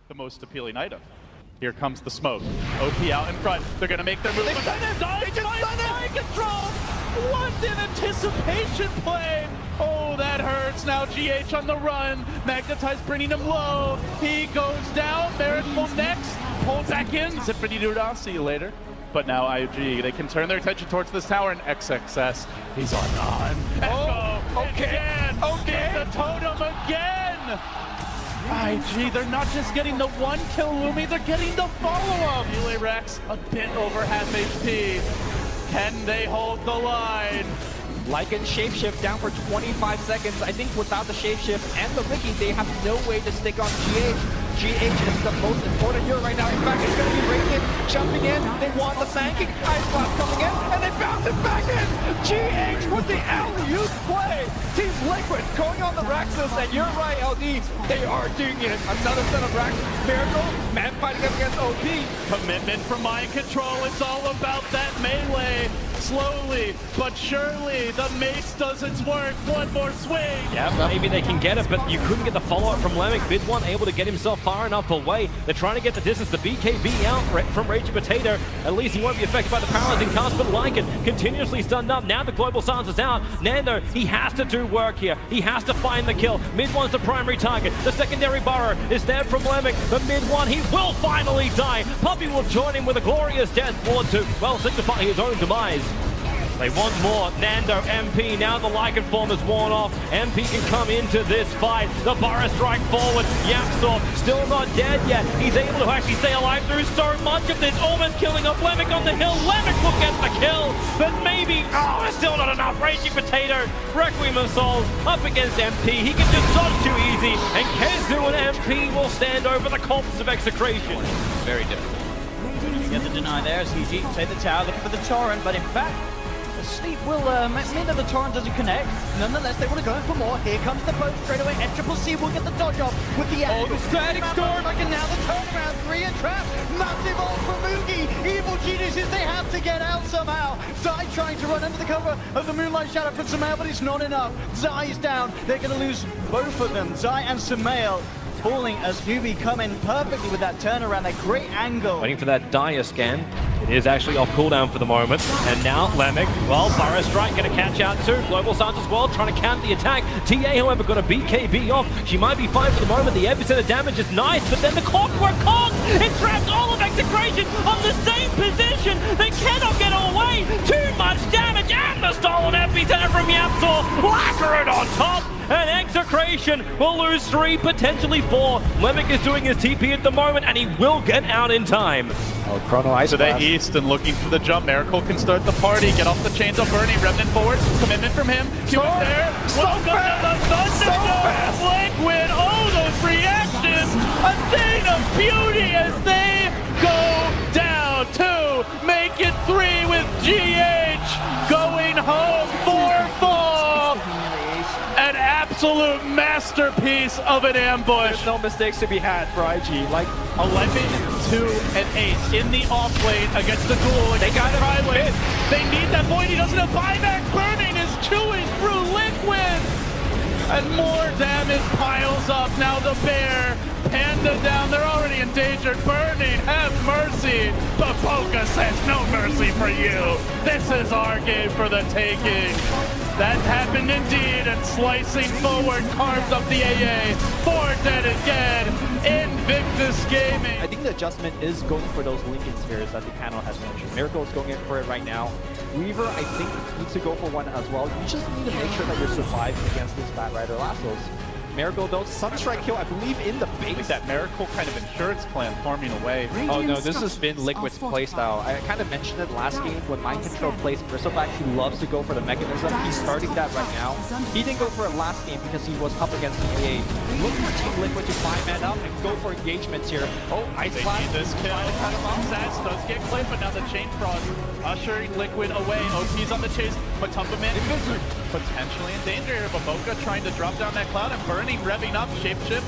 The most appealing item. Here comes the smoke. OP out in front. They're gonna make their move. They stun him! They just stun him! Control! What an anticipation play! Oh, that hurts. Now GH on the run. Magnetize bringing him low. He goes down. Miracle next. Pulled back in. Zippity doo dah. See you later. But now IG, they can turn their attention towards this tower and XXS. He's on. Echo. Okay. Okay. The totem again. IG, they're not just getting the one kill Lumi, they're getting the follow-up. Melee Rex a bit over half HP. Can they hold the line? Lycan shapeshift down for 25 seconds. I think without the shapeshift and the Ricky, they have no way to stick on GH. GH is the most important hero right now. In fact, it's going to be Radiant jumping in. They want the banking. Ice Blast coming in, and they bounce it back in. GH with the alley-oop play. Team Liquid going on the Raxus, and you're right, LD. They are doing it. Another set of Raxus. Miracle, man fighting up against OP. Commitment from Mind Control. It's all about that melee. Slowly but surely, the mace does its work. One more swing. Yeah, maybe they can get it, but you couldn't get the follow-up from Lemic. Bid1 able to get himself far enough away. They're trying to get the distance. The BKB out from Raging Potato. At least he won't be affected by the paralyzing cast, but Lycan continuously stunned up. Now the global silence is out. Nando, he has to do work here. He has to find the kill. Mid1's the primary target. The secondary burrow is there from Lemic. The Mid1, he will finally die. Puppey will join him with a glorious death forward to, well, signify his own demise. They want more. Nando, MP, now the Lycan form is worn off. MP can come into this fight. The Burrow strike forward. Yapsor still not dead yet. He's able to actually stay alive through so much of this. Almost killing off Lemic on the hill. Lemic will get the kill, but maybe, it's still not enough. Raging Potato, Requiem of Souls up against MP. He can just dodge too easy, and Kezu and MP will stand over the corpse of Execration. Very difficult. You get the deny there as Hiji take the tower, looking for the torrent, but in fact, the sleep will mean that the torrent doesn't connect. Nonetheless, they want to go for more. Here comes the boat straight away, and Triple C will get the dodge off with the Oh, the static storm! And now the turnaround, 3 and trap. Massive ult for Mugi. Evil geniuses, they have to get out somehow. Zai trying to run under the cover of the Moonlight Shadow from Sumail, but it's not enough. Zai is down. They're going to lose both of them. Zai and Sumail falling as Yubi come in perfectly with that turnaround, that great angle. Waiting for that dire scan. It is actually off cooldown for the moment. And now Lemic, well, Burrow Strike going to catch out too. Global Silence as well, trying to counter the attack. TA, however, got a BKB off. She might be fine for the moment. The epicenter damage is nice, but then the Clockwork Kong, it traps all of Execration on the same position. They cannot get away. Too much damage, and the stolen epicenter from Yapsor. Lacquer it on top. And Execration will lose 3, potentially 4. Lemic is doing his TP at the moment, and he will get out in time. Oh, Chrono Ice to the east and looking for the jump. Miracle can start the party. Get off the chains of Bernie. Remnant forward. Commitment from him. Q is there. So fast. Liquid. Oh, those reactions. A thing of beauty as they go down. 2. Make it 3 with GH going home. 4-4. An absolute masterpiece of an ambush. There's no mistakes to be had for IG. Like 11, 2, and 8 in the off lane against the duel. They got it right with. They need that point. He doesn't have buyback. Burning is chewing through Liquid. And more damage piles up. Now the bear, Panda down. They're already endangered. Burning, have mercy. But Boca says no mercy for you. This is our game for the taking. That happened indeed, and slicing forward carves up the AA. 4 dead again. Invictus Gaming. I think the adjustment is going for those Lincoln spheres that the panel has mentioned. Miracle is going in for it right now. Weaver, I think, needs to go for one as well. You just need to make sure that you're surviving against these Bat Rider Lassos. Miracle, though, Sunstrike kill, I believe, in the base. Like that Miracle kind of insurance plan forming away. Oh no, this has been Liquid's playstyle. I kind of mentioned it last game when Mind Control plays Bristleback. He loves to go for the mechanism. He's starting that right now. He didn't go for it last game because he was up against the AA. Looking for Team Liquid to 5-man up and go for engagements here. Oh, Ice Blast. They need this kill. Sats does get clipped, but now the Chain Frost ushering Liquid away. OT's on the chase, but Tumpaman potentially in danger here. But Boca trying to drop down that cloud and Burning revving up. Shapeshift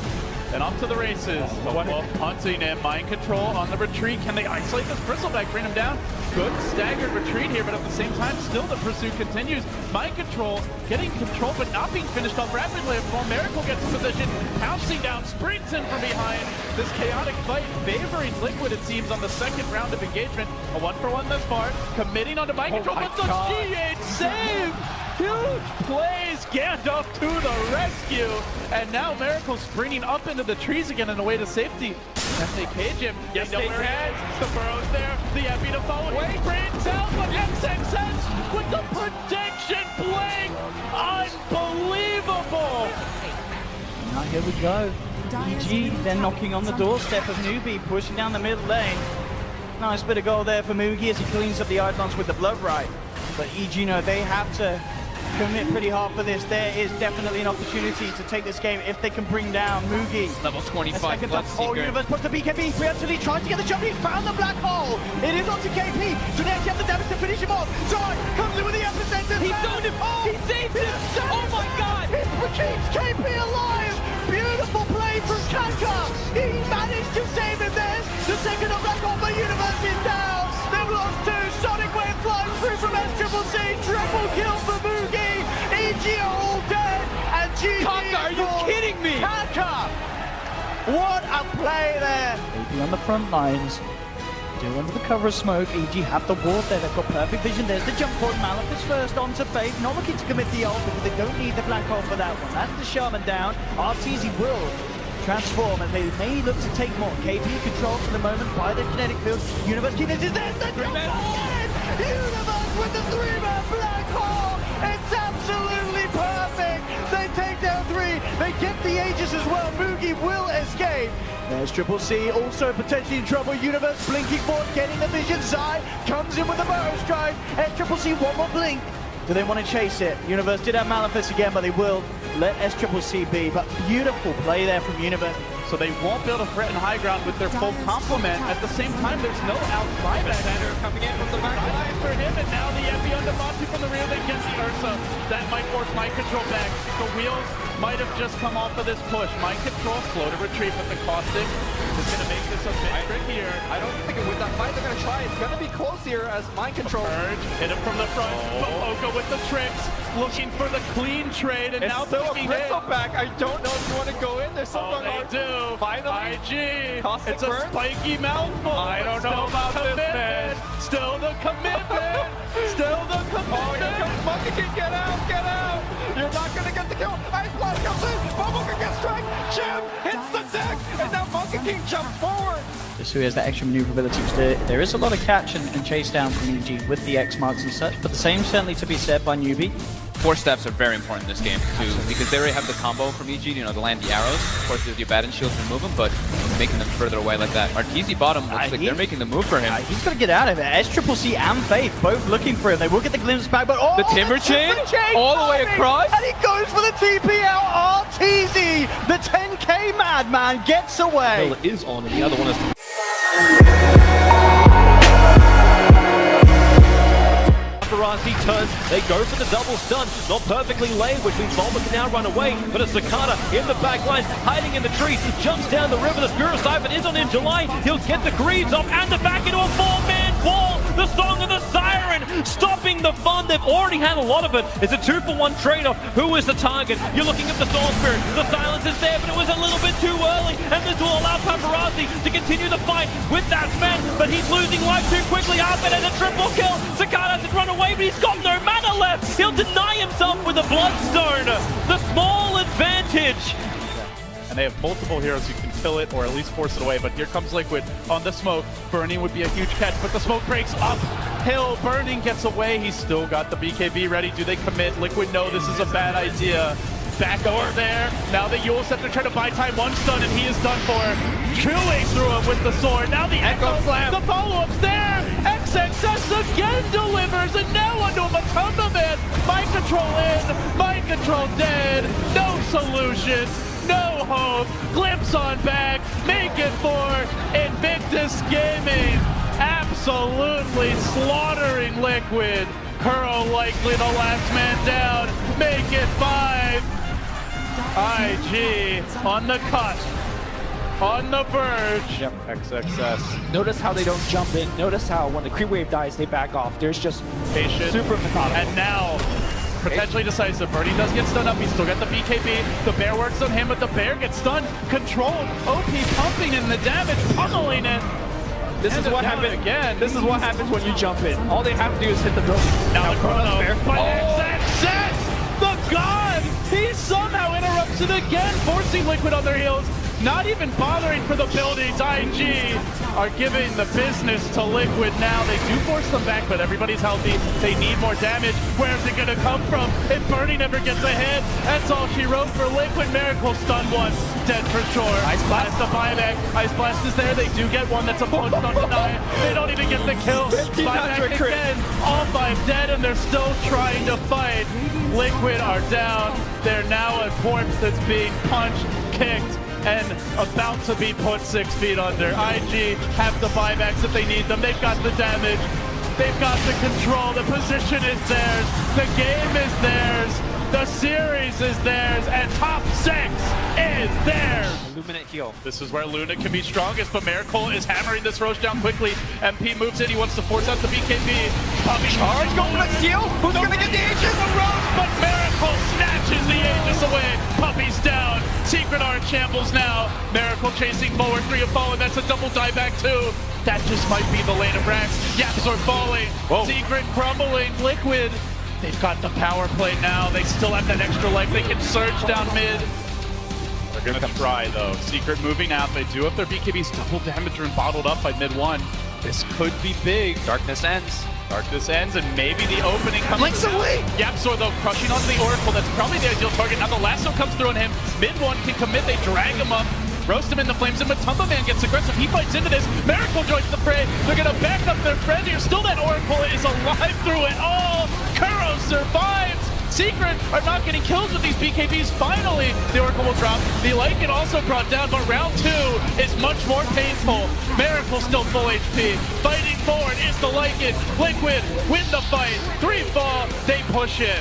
and off to the races. Well, punting him, mind control on the retreat. Can they isolate this bristleback, bring him down? Good staggered retreat here, but at the same time, still the pursuit continues. Mind control, getting control, but not being finished off rapidly. While Miracle gets in position, pouncing down, sprints in from behind. This chaotic fight favoring Liquid, it seems, on the second round of engagement. A 1-for-1 thus far, committing onto mind control, but the GH save! Huge plays, Gandalf to the rescue, and now Miracle springing up into the trees again on the way to safety. Can they cage him? Yes, they can. The burrow's there, the Epi to follow. He springs out, but XXS with the protection play. Unbelievable! Now here we go. EG, they're knocking on the doorstep of Newbie, pushing down the middle lane. Nice bit of goal there for Moogie as he cleans up the Eidolons with the blood right. But EG know they have to commit pretty hard for this. There is definitely an opportunity to take this game if they can bring down Moogie. Level 25 blood Oh, seeker. Universe puts the BKB preemptively, tries to get the jump. He found the black hole. It is onto KP. So now he has the damage to finish him off. Zai comes in with the epicenter. He zoned him. Oh, He saved him. Oh my God. He keeps KP alive. Beautiful play from Kanka. He managed to save him there. The second of black hole for Universe is down. They've lost two. Sonic Wave flying through from SCCC. Triple kill for Moogie. EG are all dead. And GG. Kanka, are you kidding me? Kanka. What a play there. EG on the front lines. Still under the cover of smoke. EG have the ward there. They've got perfect vision. There's the jump point. Malefic's first onto Faith. Not looking to commit the ult because they don't need the black hole for that one. That's the Shaman down. RTZ will transform and they may look to take more. KP controlled for the moment by the kinetic field. Universe Key, this is there. The jump point! Universe with the 3-man black hole. It's absolutely perfect. They take down 3. They get the Aegis as well. Moogie will escape. There's Triple C, also potentially in trouble. Universe blinking forward, getting the vision. Zai comes in with the burrow strike. And Triple C, one more blink. Do they want to chase it? Universe did have Malefice again, but they will let SCCC be. But beautiful play there from Universe. So they won't be able to threaten high ground with their full complement. At the same time, there's no outside Center coming in from the back line. for him, and now the Epi on Monty from the rear that gets the Ursa. That might force mind control back. The wheels might have just come off of this push. Mind control, slow to retreat, but the caustic is going to make this a bit trickier. I don't think with that fight they're going to try. It's going to be close here as mind control. Purge, hit him from the front. Oko with the tricks, looking for the clean trade, and It's now still a picking it. bristleback. I don't know if you want to go in. There's something Oh, they do. Finally. IG. Caustic It's a burn? spiky mouthful. I don't know about this, man. Still the commitment. Still the commitment. Oh, here comes Monkey King. Get out, get out. You're not going to get the kill. Ice Blast comes in. Bubble can get strike. Jim hits the deck. And now Monkey King jumps forward. Just so he has that extra maneuverability. There is a lot of catch and chase down from EG with the X marks and such, but the same certainly to be said by Newbie. 4 steps are very important in this game too, because they already have the combo from EG, you know, to land the arrows. Of course, with your Baton shields remove them, but making them further away like that. Arteezy bottom looks like they're making the move for him. He's got to get out of it. SCCC and Faith both looking for him. They will get the glimpse back, but The Timber Chain all the way across. And he goes for the TP out. RTZ, the 10K madman, gets away. Hill is on, and the other one is... Paparazzi turns, they go for the double stun, not perfectly laid, which means Volva can now run away, but a Cicada in the back line, hiding in the trees, jumps down the river, the Spirit Siphon is on in July, he'll get the Greaves off, and the back into a 4-man wall, the Song of the Siren, stopping the fun, they've already had a lot of it, it's a 2-for-1 trade-off, who is the target? You're looking at the Storm Spirit, the silence is there, but it was a little bit too early, and this will allow Paparazzi to continue the fight with that Sven, but he's losing life too quickly, Arthur has a triple kill, Cicada has to run away, but he's got no mana left. He'll deny himself with a Bloodstone. The small advantage. And they have multiple heroes who can kill it or at least force it away. But here comes Liquid on the smoke. Burning would be a huge catch, but the smoke breaks up. Hill, Burning gets away. He's still got the BKB ready. Do they commit? Liquid, no, this is a bad idea. Back over there. Now the Yule Scepter trying to buy time. 1 stun and he is done for. Chewing through him with the sword. Now the Echo Slam. The follow-up's there. XXS again delivers and now onto a Matunda Man. Mind control in. Mind control dead. No solution. No hope. Glimpse on back. Make it for Invictus Gaming. Absolutely slaughtering Liquid. Kuro likely the last man down. Make it 5. IG on the cut. on the verge. Yep. XXS. Notice how they don't jump in. Notice how when the creep wave dies, they back off. There's just Patient. super methodical. And now, potentially decisive. Birdie does get stunned up. He's still got the BKB. The bear works on him, but the bear gets stunned. Controlled. OP pumping in the damage, pummeling it. This is what happens again. This is what happens when you jump in. All they have to do is hit the building. Now the chrono. fair. But XXS, the god, he somehow interrupts it again, forcing Liquid on their heels. Not even bothering for the buildings. IG are giving the business to Liquid now. They do force them back, but everybody's healthy. They need more damage. Where's it gonna come from? If Bernie never gets a hit, that's all she wrote for Liquid. Miracle stun once, dead for sure. Ice Blast the buyback. Ice Blast is there. They do get one. That's a punch on deny. They don't even get the kill. Buyback again. All 5 dead, and they're still trying to fight. Liquid are down. They're now a corpse that's being punched, kicked, and about to be put 6 feet under. IG have the buybacks if they need them. They've got the damage. They've got the control. The position is theirs. The game is theirs. The series is theirs. And top 6 is theirs. Illuminate heal. This is where Luna can be strongest, but Miracle is hammering this Roche down quickly. MP moves in. He wants to force out the BKB. Charge going to steal. Who's going to get the Aegis? The Roche, but Miracle snatches the Aegis away. Puppy's down. Secret are in shambles now. Miracle chasing forward. 3 have fallen. That's a double dieback too. That just might be the lane of Rax. Yaps are falling. Whoa. Secret crumbling. Liquid. They've got the power play now. They still have that extra life. They can surge down mid. They're gonna try though. Secret moving out. They do have their BKBs double damage and bottled up by mid 1. This could be big. Darkness ends. Darkness ends, and maybe the opening comes. Blinks away. Yapsor though crushing onto the Oracle. That's probably the ideal target. Now the lasso comes through on him. Mid 1 can commit. They drag him up. Roast him in the flames, and Matumba Man gets aggressive. He fights into this. Miracle joins the fray. They're gonna back up their friend here. Still that Oracle is alive through it all. Kuro survives. Secret are not getting kills with these BKBs. Finally, the Oracle will drop. The Lycan also brought down, but round 2 is much more painful. Miracle still full HP. Fighting forward is the Lycan. Liquid win the fight. 3 fall. They push it.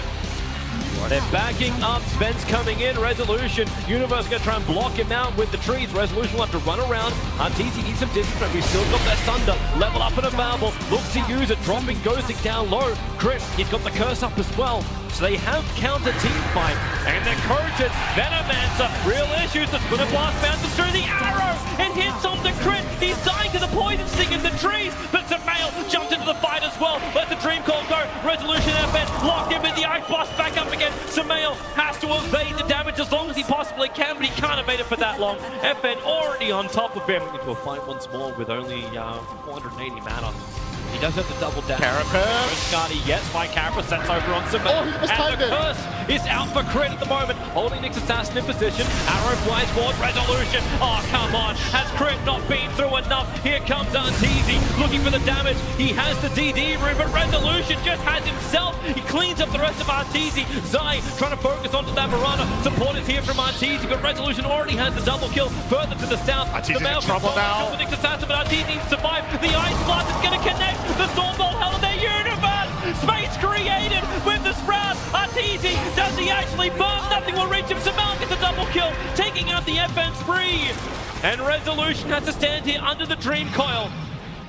They're backing up. Spence coming in. Resolution. Universe going to try and block him out with the trees. Resolution will have to run around. TC needs some distance, but we've still got that Thunder. Level up and available. Looks to use it. Dropping Ghosting down low. Crit. He's got the curse up as well. So they have counter team fight. And the coaches. Venomancer. Real issues. The Splinter Blast bounces through the arrow. It hits on the crit. He's dying to the poison sting in the trees. But Samael jumped into the fight as well. Let the Dream Call go. Resolution FN locked in with the Ice Blast back up again. Samael has to evade the damage as long as he possibly can, but he can't evade it for that long. FN already on top of him. Into a fight once more with only 480 mana. He does have the double dash. Carapace. Scotty gets by Carapace, that's over on Samael. Oh, he mistimed and the it. curse is out for crit at the moment. Holding Nyx Assassin in position. Arrow flies forward, Resolution. Oh, come on. Has crit not been through enough? Here comes Arteezy looking for the damage. He has the DD room, but Resolution just has himself. He cleans up the rest of Arteezy. Zai trying to focus onto that Mirana. Support is here from Arteezy, but Resolution already has the double kill further to the south. Arteezy's in trouble now. Nyx Assassin, but Arteezy needs to survive. The Ice Blast is going to connect. The Stormbolt hell of their universe! Space created with the Sprout! Arteezy, does he actually burn? Nothing will reach him. Samal gets a double kill, taking out the FN spree! And Resolution has to stand here under the Dream Coil.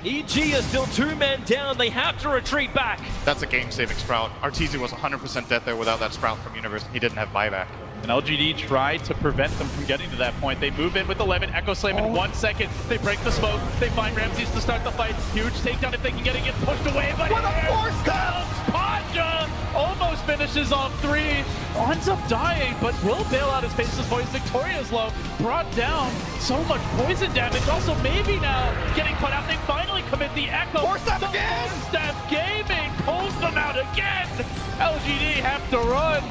EG is still 2 men down. They have to retreat back. That's a game-saving Sprout. Arteezy was 100% dead there without that Sprout from Universe. He didn't have buyback. And LGD tried to prevent them from getting to that point. They move in with 11, Echo Slam in 1 second. They break the smoke. They find Ramses to start the fight. Huge takedown if they can get it. Gets pushed away, but What a force comes Paja! Almost finishes off 3. Ends up dying, but will bail out his Faceless Voice. Victoria's low. Brought down. So much poison damage. Also maybe now getting put out. They finally commit the Echo. Force Step again! Step Gaming pulls them out again! LGD have to run.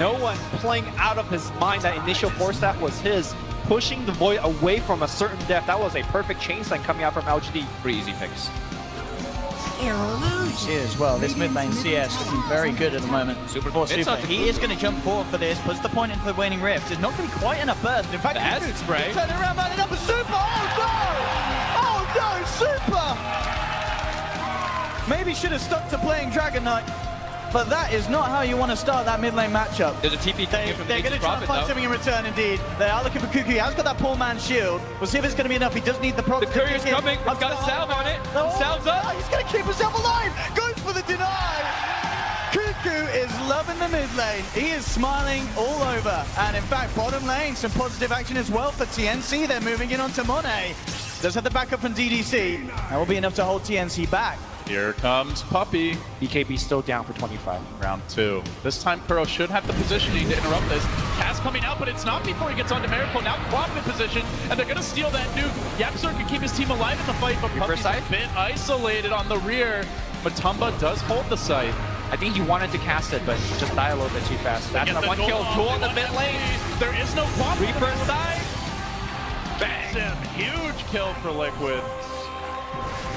No one playing out of his mind that initial force staff was his, pushing the Void away from a certain depth. That was a perfect chain line coming out from LGD. Pretty easy picks. Is well, this mid lane CS looking very good at the moment. Super. For It's Super. not He is going to jump forward for this, puts the point into the Waning Rift. It's not going to be quite enough burst. In fact, The acid spray. Turn around, man, it up a Super! Oh no! Oh no, Super! Maybe should have stuck to playing Dragon Knight. but that is not how you want to start that mid lane matchup. There's a TP coming from the They're going to try and Prophet, find though. something in return, indeed. They are looking for Cuckoo. He has got that poor man's shield. We'll see if it's going to be enough. He does need the proc. The courier's coming. It's got a salve on it. Salve's up. He's going to keep himself alive. Goes for the deny. Cuckoo is loving the mid lane. He is smiling all over. And in fact, bottom lane, some positive action as well for TNC. They're moving in onto Monet. Does have the backup from DDC. That will be enough to hold TNC back. Here comes Puppey. BKB still down for 25. Round 2. This time Kuro should have the positioning to interrupt this. Cass coming out, but it's not before he gets onto Miracle. Now Quap in position, and they're going to steal that nuke. Yapsor can keep his team alive in the fight, but Puppey's a bit isolated on the rear. Matumba does hold the site. I think he wanted to cast it, but just die a little bit too fast. That's not one kill. Duel in the mid lane. There is no Quap. Reaper side. Bang! Huge kill for Liquid.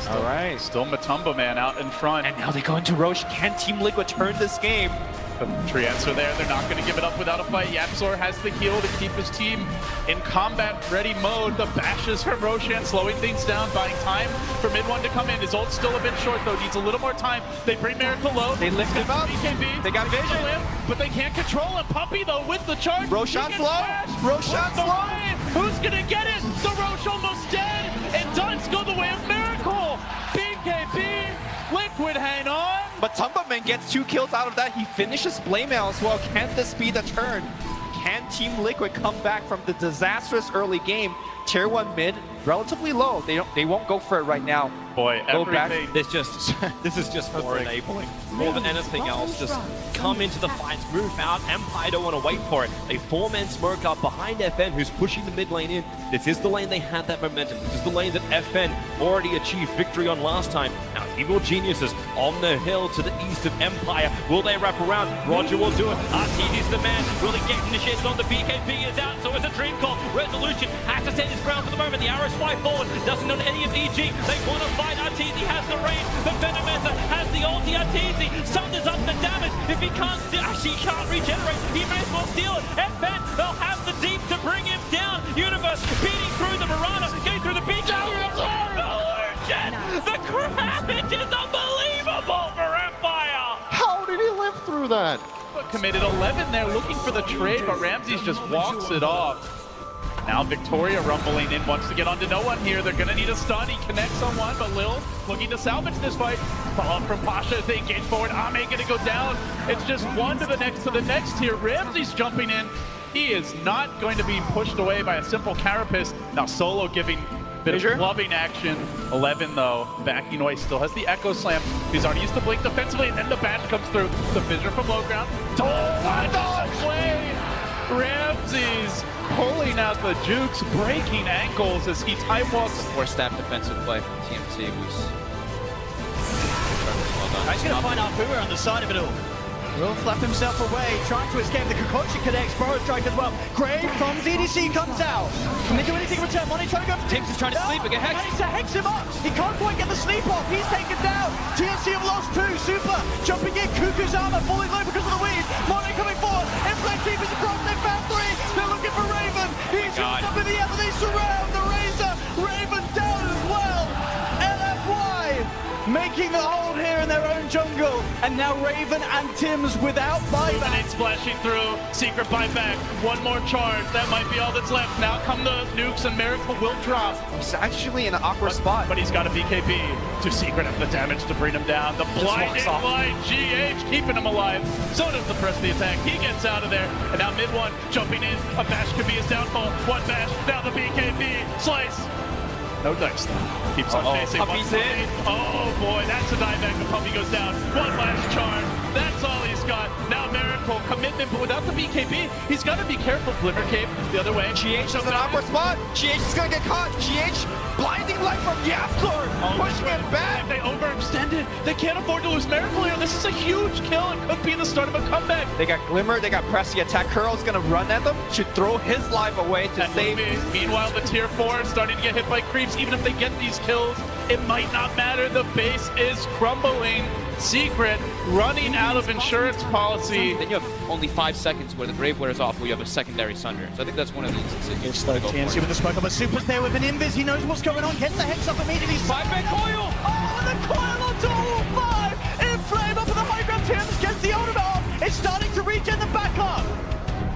All right. Still Matumba man out in front. And now they go into Roche. Can Team Liquid turn this game? The treants are there. They're not going to give it up without a fight. Yapsor has the heal to keep his team in combat-ready mode. The bashes from Roshan slowing things down, buying time for mid-one to come in. His ult's still a bit short, though. Needs a little more time. They bring Miracle low. They lift him up. BKB. They got vision. Him, but they can't control him. Puppey, though, with the charge. Roshan's low. Roshan's low. Who's going to get it? The Roche almost dead. And does go the way of Miracle. BKB. Liquid hang on. But Tumbaman gets 2 kills out of that. He finishes Blamemail as well. Can this be the turn? Can Team Liquid come back from the disastrous early game? Tier 1 mid, relatively low. They won't go for it right now. Boy, Go back. everything. This is just more enabling. More than anything else, just come into the fights, move out. Empire don't want to wait for it. A 4-man smoke up behind FN, who's pushing the mid lane in. This is the lane they had that momentum. This is the lane that FN already achieved victory on last time. Now, Evil Geniuses on the hill to the east of Empire. Will they wrap around? Roger will do it. RTD's the man. Really getting the shit on. The BKB is out, so it's a dream call. Resolution has to stand his ground for the moment. The arrows fly forward. Doesn't know any of EG. They want to fight. RTZ has the range. The Venomenter has the ulti. RTZ sunders up the damage. If he can't, actually he can't regenerate, he may as well steal it. FN, they'll have the deep to bring him down. Universe beating through the Mirana, getting through the beach. The Cravage is unbelievable for Empire. How did he live through that? Committed 11 there, looking for the trade, but Ramses just walks it off. Now Victoria rumbling in, wants to get onto no one here. They're gonna need a stun. He connects on one, but Lil looking to salvage this fight. Follow up from Pasha as they engage forward. Ame gonna go down. It's just one to the next here. Ramses jumping in. He is not going to be pushed away by a simple carapace. Now Solo giving a bit of loving action. 11 though, backing away, still has the Echo Slam. He's already used to blink defensively, and then the bash comes through. The Fissure from low ground. Ramses pulling out the jukes, breaking ankles as he time walks. 4-step defensive play from TMC was well done. He's going to find out who on the side of it all. Will flap himself away, trying to escape. The Concoction connects, Burrow strike as well. Grave from DDC comes out. Can they do anything in return? Money trying to go for Tims is trying to sleep, but get Hex. Managed to Hex him up. He can't quite get the sleep off. He's taken down. TNC have lost 2. Super jumping in. Cuckoo's armor falling low because of the weed. Money coming forward. Inflame keepers across. They found 3. They're looking for Raven. He's just up in the air, but they surround the Razor. Raven down as well. LFY making the hold here in their own jungle. And now Raven and Tims without buyback. Illuminate splashing through. Secret buyback. One more charge. That might be all that's left. Now come the nukes and Miracle will drop. He's actually in an awkward spot. But he's got a BKB to Secret up the damage to bring him down. The blinding light, GH keeping him alive. So does the press of the attack. He gets out of there. And now mid one jumping in. A bash could be his downfall. One bash. Now the BKB. Slice. No dice though. Keeps on facing. Puppey's in. Oh boy, that's a dieback. The Puppey goes down. One last charge. That's all he's got. Now Miracle, commitment, but without the BKB, he's got to be careful. Glimmer Cape the other way. GH is an awkward spot. GH is going to get caught. GH, blinding light from Yapsor, pushing it back. If they overextended, they can't afford to lose Miracle here. This is a huge kill and could be the start of a comeback. They got Glimmer, they got Press. The attack Curl's going to run at them, should throw his life away to save. Meanwhile, the tier 4 starting to get hit by creeps. Even if they get these kills, it might not matter. The base is crumbling. Secret running out of insurance policy. Then you have only 5 seconds where the Grave wears off, where you have a secondary Sunder. So I think that's one of the instances. TNC with the smoke up, but Super's there with an invis. He knows what's going on. Gets the Hex up immediately. 5-man coil. Oh, and the coil onto all 5. Inflame up in the high ground. Tims gets the is starting to regen the backup.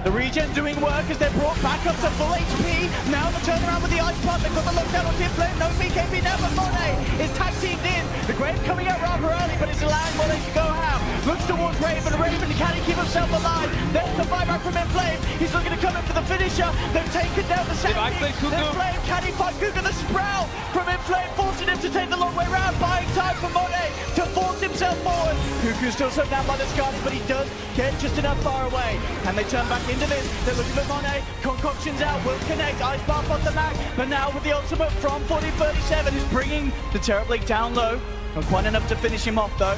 The regen doing work as they're brought back up to full HP. Now the turnaround with the ice pump. They've got the lockdown on Team Flame. No BKB now, but Monet is tag teamed in. The Grave coming out rather early, but it's allowing Monet to go out. Looks towards Raven. Raven, can he keep himself alive? There's the buyback from Inflame. He's looking to come in for the finisher. They've taken down the Sandy. Inflame, can he fight Kuga? The Sprout from Inflame, forcing him to take the long way round. Buying time for Monet to force himself forward. Kuku's still shut down by the Scotty, but he does get just enough far away. And they turn back into this. They're looking for Monet. Concoctions out, will connect. Ice Bath off the Mac. But now with the ultimate from 4037, is bringing the Terror Blake down low. Not quite enough to finish him off though.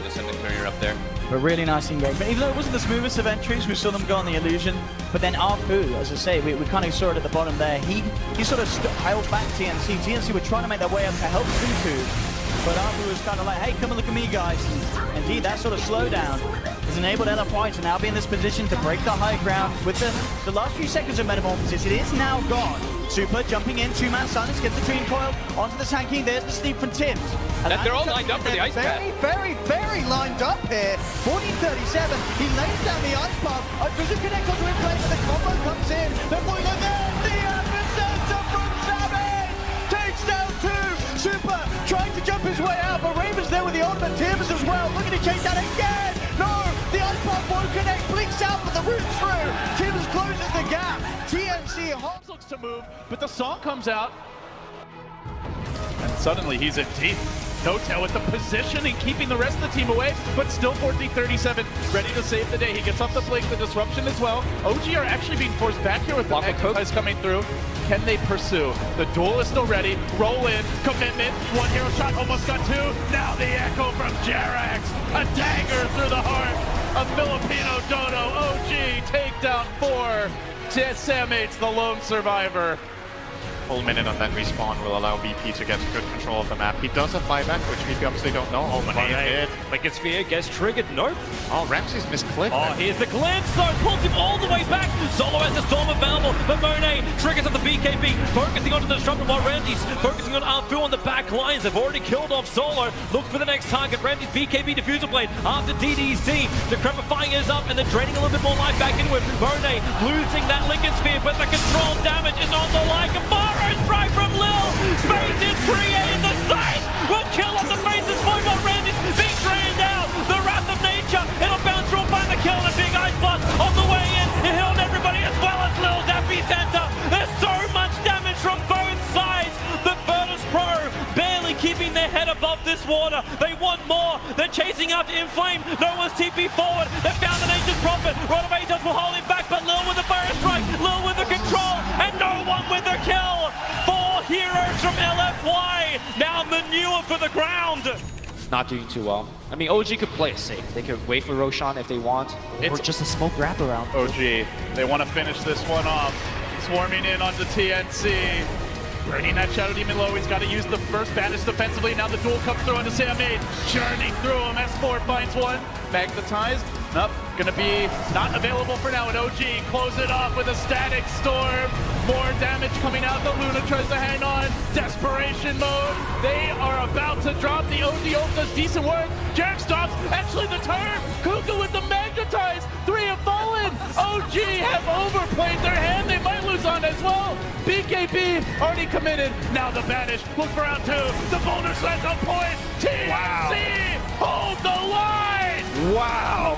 Just send the courier up there. But really nice engagement. Even though it wasn't the smoothest of entries, we saw them go on the illusion. But then Arpu, as I say, we kind of saw it at the bottom there. He sort of held back TNC. TNC were trying to make their way up to help Tutu. But Arpu was kind of like, hey, come and look at me, guys. And indeed, that sort of slowdown has enabled LFY to now be in this position to break the high ground. With the last few seconds of Metamorphosis, it is now gone. Super jumping in, two-man silence, gets the Dream Coil onto the Sand King. There's the Steve from Tim's. And they're all lined up for the ice pad. Very lined up here. 4037, he lays down the ice path. Doesn't connect onto him, but the combo comes in. They're pulling on there. The epicenter from Savage takes down two. Super trying to jump his way out, but Raven's there with the ultimate. Timbers as well, looking to chase that again. No, the ice path won't connect. Blinks out, but the route through. Timbers closes the gap. TNC Hobbs looks to move, but the song comes out. And suddenly he's in deep. Dota with the positioning, keeping the rest of the team away, but still 40-37, ready to save the day. He gets off the blink, the disruption as well. OG are actually being forced back here with the magnetize coming through. Can they pursue? The duel is still ready. Roll in, commitment, one hero shot, almost got two. Now the echo from Jerax, a dagger through the heart of Filipino Dodo. OG takedown 4. Sam H, the lone survivor. Full minute on that respawn will allow BP to get good control of the map. He does have buyback, which BP obviously don't know. Oh, Monet hit. Wicked Sphere gets triggered. Nope. Oh, Ramsey's missed Cliff. Oh, here's the glimpse, though. Pulls him all the way back. Solo has the storm available, but Monet triggers at the BKB, focusing onto the disruptor while Randy's focusing on Arfu on the back lines. They've already killed off Solo. Look for the next target. Randy's BKB diffuser blade after DDC. Decrepifying is up, and they're draining a little bit more life back in with Monet losing that Lincoln Sphere, but the control damage is on the like of Burrows right from Lil. Space is 3A in the sight. Will kill off the faces for while Randy's being drained out. The wrath of nature. It'll bounce through and find the kill. The big ice blast on the way in. It held everybody as well as Lil's epicenter. There's so much damage from both sides. The Virtus Pro barely keeping their head above this water. They want more. They're chasing after Inflame. No one's TP forward. They found the Nature's Prophet. Right away, just will hold him back, but Lil with the fire strike. Lil with the control, and no one with the kill. 4 heroes from LFY. Now manure for the ground. Not doing too well. I mean, OG could play it safe. They could wait for Roshan if they want, or just a smoke wraparound. OG, they want to finish this one off. Swarming in onto TNC. Burning that Shadow Demon low, he's got to use the first banish defensively. Now the duel comes through onto Sam H. Journeying through him, S4 finds one. Magnetized, nope, gonna be not available for now. And OG close it off with a static storm. More damage coming out, the Luna tries to hang on. Desperation mode, they are about to drop. The OG ult does decent work. Jarek stops, actually the turn. Kuka with the magnetize, 3 have fallen. OG have overplayed their hand, they might lose on as well. BKB already committed, now the banish, look for round 2. The boulder slash on point, TNC hold the line. Wow.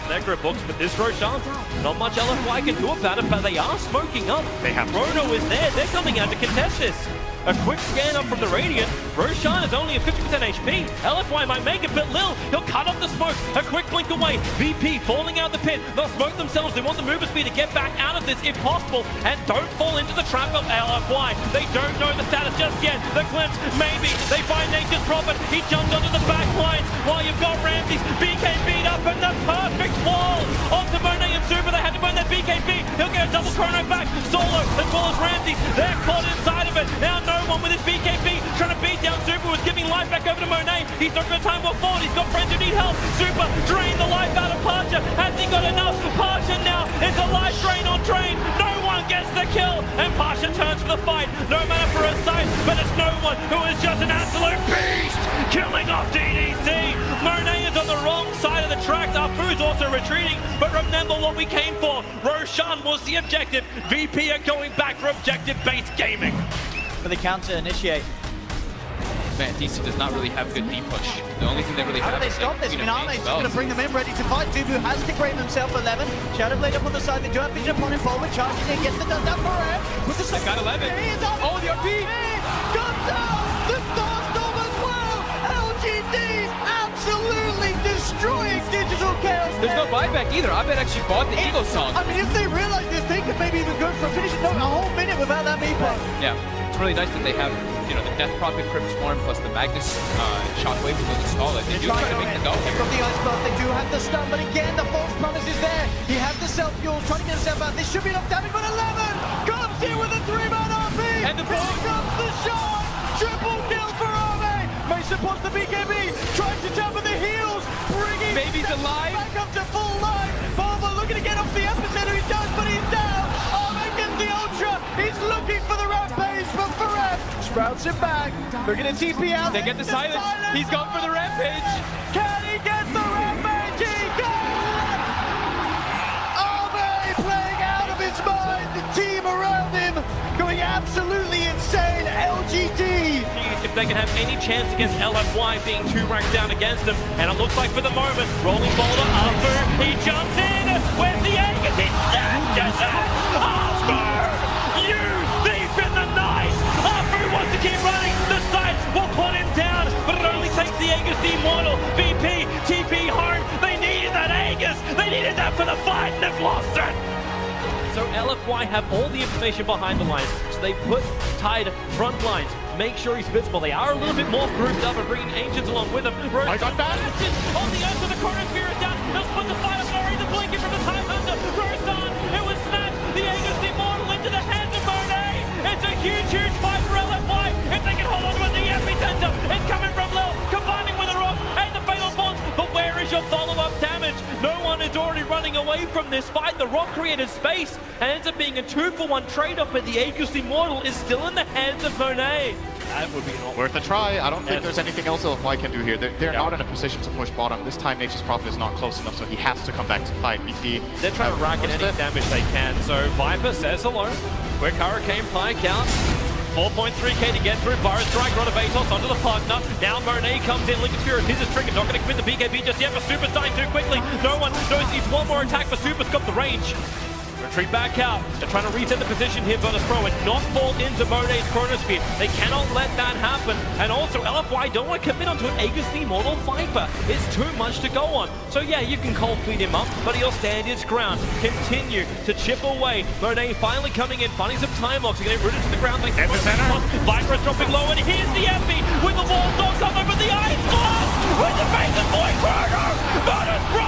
Necro books, but this Roshan, not much LFY can do about it, but they are smoking up. They have to. Rono is there, they're coming out to contest this. A quick scan up from the Radiant. Roshan is only at 50% HP. LFY might make it, but Lil, he'll cut off the smoke. A quick blink away. VP falling out the pit. They'll smoke themselves. They want the movement speed to get back out of this if possible. And don't fall into the trap of LFY. They don't know the status just yet. The glimpse, maybe. They find Nature's Prophet. He jumps onto the back lines while you've got Ramsey's BK beat up and the perfect wall onto Monet and Super. They had to burn that BKB. He'll get a double chrono back. Solo as well as Ramsey's. They're caught inside of it. Now no one with his BKB trying to beat down Super, was giving life back over to Monet. He's not going to time well forward. He's got friends who need help. Super drain the life out of Pasha. Has he got enough? Pasha now is a life drain on drain. No one gets the kill, and Pasha turns for the fight. No matter for his sight, but it's no one who is just an absolute beast, killing off DDC. Monet is on the wrong side of the tracks. Afu's is also retreating, but remember what we came for. Roshan was the objective. VP are going back for objective-based gaming. For the counter initiate. Man, DC does not really have good B push. The only thing they really How have do they is stop this? like, Miname is just going to bring them in, ready to fight. Dubu has to grab himself 11. Shadowblade up on the side. They do have vision upon him forward. Charging in, gets the done down for him. With the second. got 11. Oh, the RP comes out. The Starstorm as well. LGD absolutely destroying Digital Chaos. There's no buyback either. I bet actually bought the Eagle song. I mean, if they realize this, they could maybe even go for a finish. No, a whole minute without that meatball. Yeah, it's really nice that they have, you know, the Death Prophet Crypt Swarm plus the Magnus Shockwave will install it. They do try to make the go They've here. got the Ice Blood, they do have the stun, but again, the false promise is there. He has the self-fuel, trying to get himself out. This should be enough damage, but 11 comes in with a 3-man RP. And the Here ball. comes the shot. Triple kill for Arme. Mason pops the BKB, tries to jump with the heels, bringing Baby's alive. back up to full life. Barber looking to get off the epicenter, he does, but he's down. Arme gets the ultra, he's looking for the rampage, but Faref sprouts him back. They're gonna TP out. They get the silence. He's gone for the rampage. Can he get the rampage? He can! Arme playing out of his mind. The team around him going absolutely insane. LGD. If they can have any chance against LFY being 2 ranks down against them, and it looks like for the moment, rolling boulder Arthur, he jumps in. Where's the Aegis? He snatches it. Arthur, you thief in the night. Arthur wants to keep running. The sight will put him down, but it only takes the Aegis Immortal. VP, TP home. They needed that Aegis. They needed that for the fight, and they've lost it. So LFY have all the information behind the lines, so they put Tide front lines, make sure he's visible. They are a little bit more grouped up and bringing Ancients along with them. I got that. On the edge of the corner, Spear is down. They'll split the fire flurry, the blinking from the Time Hunter. Roshan, it was snatched. The Aegis Immortal into the hands of Monet. It's a huge, huge fight for LFY. If they can hold on to it, the epicenter is coming from Lil, combining with the rock and the fatal bonds. But where is your follow-up damage? No one is already running away from this fight. The rock created space and ends up being a 2-for-1 trade-off, but the Aegis Immortal is still in the hands of Monet. That would be an Worth a try. I don't think there's anything else LFY can do here. They're not in a position to push bottom. This time Nature's Prophet is not close enough, so he has to come back to fight. BP. They're trying to rack in any damage they can. So Viper says hello. Quick Hurricane Pike out. 4.3k to get through. Virus Strike, Rotovatos onto the partner. Now Monet comes in. Lincoln Spirit, his is triggered. Not going to commit the BKB just yet, but Super's dying too quickly. No one knows he's one more attack, but Super's got the range. Retreat back out. They're trying to reset the position here, Virtus Pro, and not fall into Monet's Chronosphere. They cannot let that happen. And also, LFY don't want to commit onto an Aegis Immortal Viper. It's too much to go on. So yeah, you can cold feed him up, but he'll stand his ground. Continue to chip away. Monet finally coming in, finding some time locks. They're getting rooted to the ground. They Viper's dropping low, and here's the Epi with the wall dogs up over the Ice Blast with the face of Boy Chrono. Virtus Pro,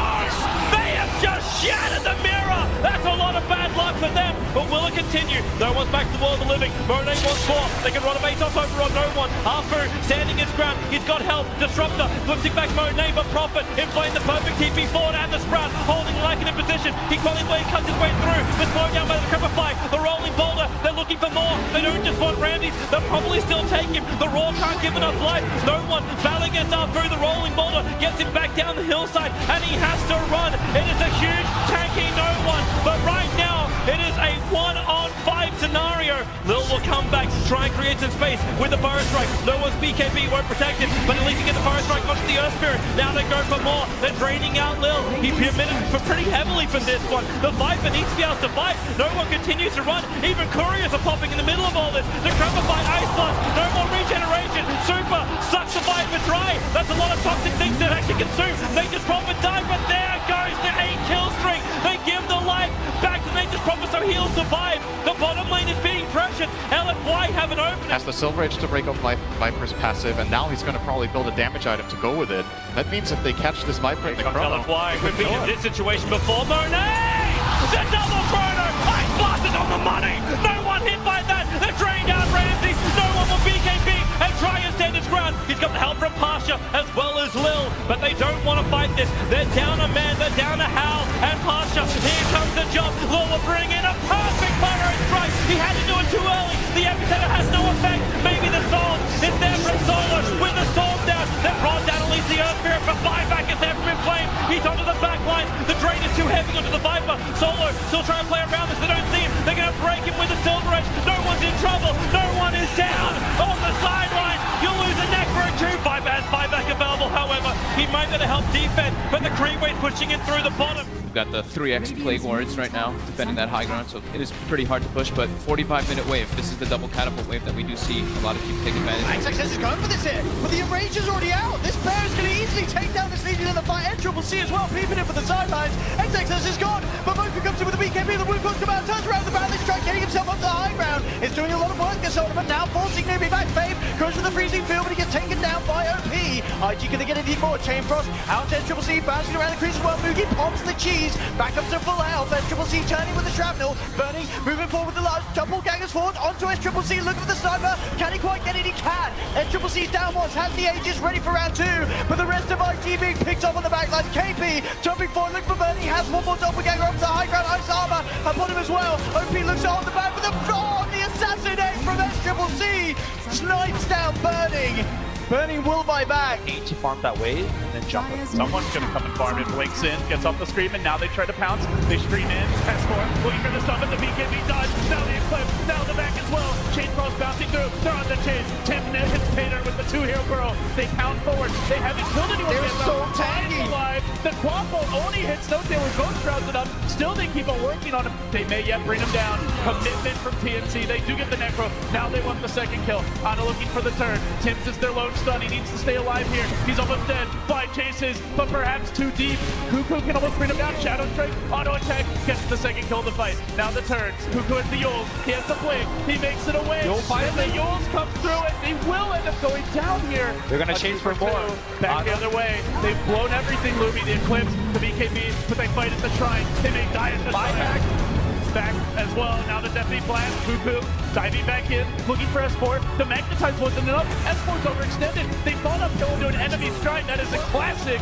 they have just shattered the mirror. That's a lot of bad luck for them, but will it continue? No one's back to the world of the living. Monet wants more. They can run a base off over on no one. Afu standing his ground. He's got help. Disruptor flipping back Monet, but Prophet in playing the perfect TP forward and the Sprout holding Lycan in position. He cuts his way through. The slow down by the Cripper Flag. The rolling boulder. They're looking for more. They don't just want Ramses. They'll probably still take him. The Raw can't give enough life. No one battling against Afu. The rolling boulder gets him back down the hillside, and he has to run. It is a huge tanking no one, but right now it is a 1-on-5 scenario. Lil will come back, try and create some space with the Burrow Strike. No one's BKB won't protect him, but at least he gets the Burrow Strike onto the Earth Spirit. Now they go for more. They're draining out Lil. He committed for pretty heavily for this one. The Viper needs to be able to fight. No one continues to run. Even Couriers are popping in the middle of all this. The Crumper fight, Ice Blast. No more regeneration. Super sucks the Viper dry. That's a lot of toxic things to actually consume. Nature's Prophet died, but there goes the 8-kill streak. They give the life back to Nature's Prophet so he'll survive. The bottom lane is being pressured. LFY have an opening. Has the Silver Edge to break up Viper's passive, and now he's going to probably build a damage item to go with it. That means if they catch this Viper in the chrono, LFY, we've been in this situation before. Monet! The double chrono! Ice Blast is on the money! No one hit by that! They've drained out Ramsey! No one will BKB and try and stand his ground. He's got the help from Pasha as well as Lil, but they don't want to fight this. They're down a man, they're down a Hal, and Pasha, here comes the jump. Lil will bring in a perfect Burrow Strike. He had to do it too early. The epicenter has no effect. Maybe the Soul is there from Solo with the Storm down. They've brought down at least the Earth Spirit, but buyback is there from Inflame. He's onto the back line. The drain is too heavy onto the Viper. Solo still trying to play around this. They don't see him. They're going to break him with a Silver Edge. No one's in trouble. No one is down on the sideline. You'll lose a neck for a 2. Viper has buyback available, however. He might be able to help defend, but the creep wave pushing it through the bottom. We've got the 3x Plague Wards right now defending that high ground, so it is pretty hard to push, but 45-minute wave. This is the double catapult wave that we do see a lot of teams take advantage of. XXS is going for this here, but the Enrager's already out. This pair is going to easily take down this legion in the fight, and Triple C as well, peeping in for the sidelines. XXS is gone, but Moku comes in with the BKB. The Wukong come out, turns around the bound. They strike, getting himself up the high ground. Is doing a lot of work this on, but now forcing Noobie back. Fave goes for the freezing field, but he gets taken down by OP. IG gonna get it even more. Chain Frost out there. Triple C bouncing around the crease as well. Mugi pops the cheese back up to full health. Then Triple C turning with the shrapnel. Burning, moving forward with the large double gangers forward onto S Triple C. Looking for the sniper. Can he quite get it? He can. S Triple C's down once. Has the Aegis ready for round 2. But the rest of IG being picked up on the back line. KP jumping forward. Looking for Burning. Has one more doppelganger up to the high ground. Ice armor upon him as well. OP looks on the back for the the assassinate from S Triple C. Snipes down Burning. Burning will buy back. Need to farm that wave and then jump it. Someone's gonna come and farm it. Blinks in, gets off the screen, and now they try to pounce. They stream in, S4, looking for the stop at the BKB dodge. Now the eclipse, now the back as well. Chain Cross bouncing through. They're on the chase. Tim hits Painter with the 2-hero burrow. They pound forward. They haven't killed anyone They're yet. so tanky. Alive. The quad bolt only hits no. They were ghost roused enough. Still, they keep on working on him. They may yet bring him down. Commitment from TNC. They do get the necro. Now they want the second kill. Ana looking for the turn. Tim's is their lone stun. He needs to stay alive here. He's almost dead. 5 chases, but perhaps too deep. Cuckoo can almost bring him down. Shadow Strike, auto attack, gets the second kill of the fight. Now the turns. Cuckoo has the Yules. He has the blink. He makes it away. And the Yules come through and they will end up going down here. They're going to chase for more. Back the other way. They've blown everything, Luby. The Eclipse, the BKB, but they fight at the shrine. They may die at the shrine. Back as well. Now the Deathly Blast. Cuckoo diving back in, looking for S4. The Magnetize wasn't enough. S4's overextended. They fall uphill into an enemy stride. That is a classic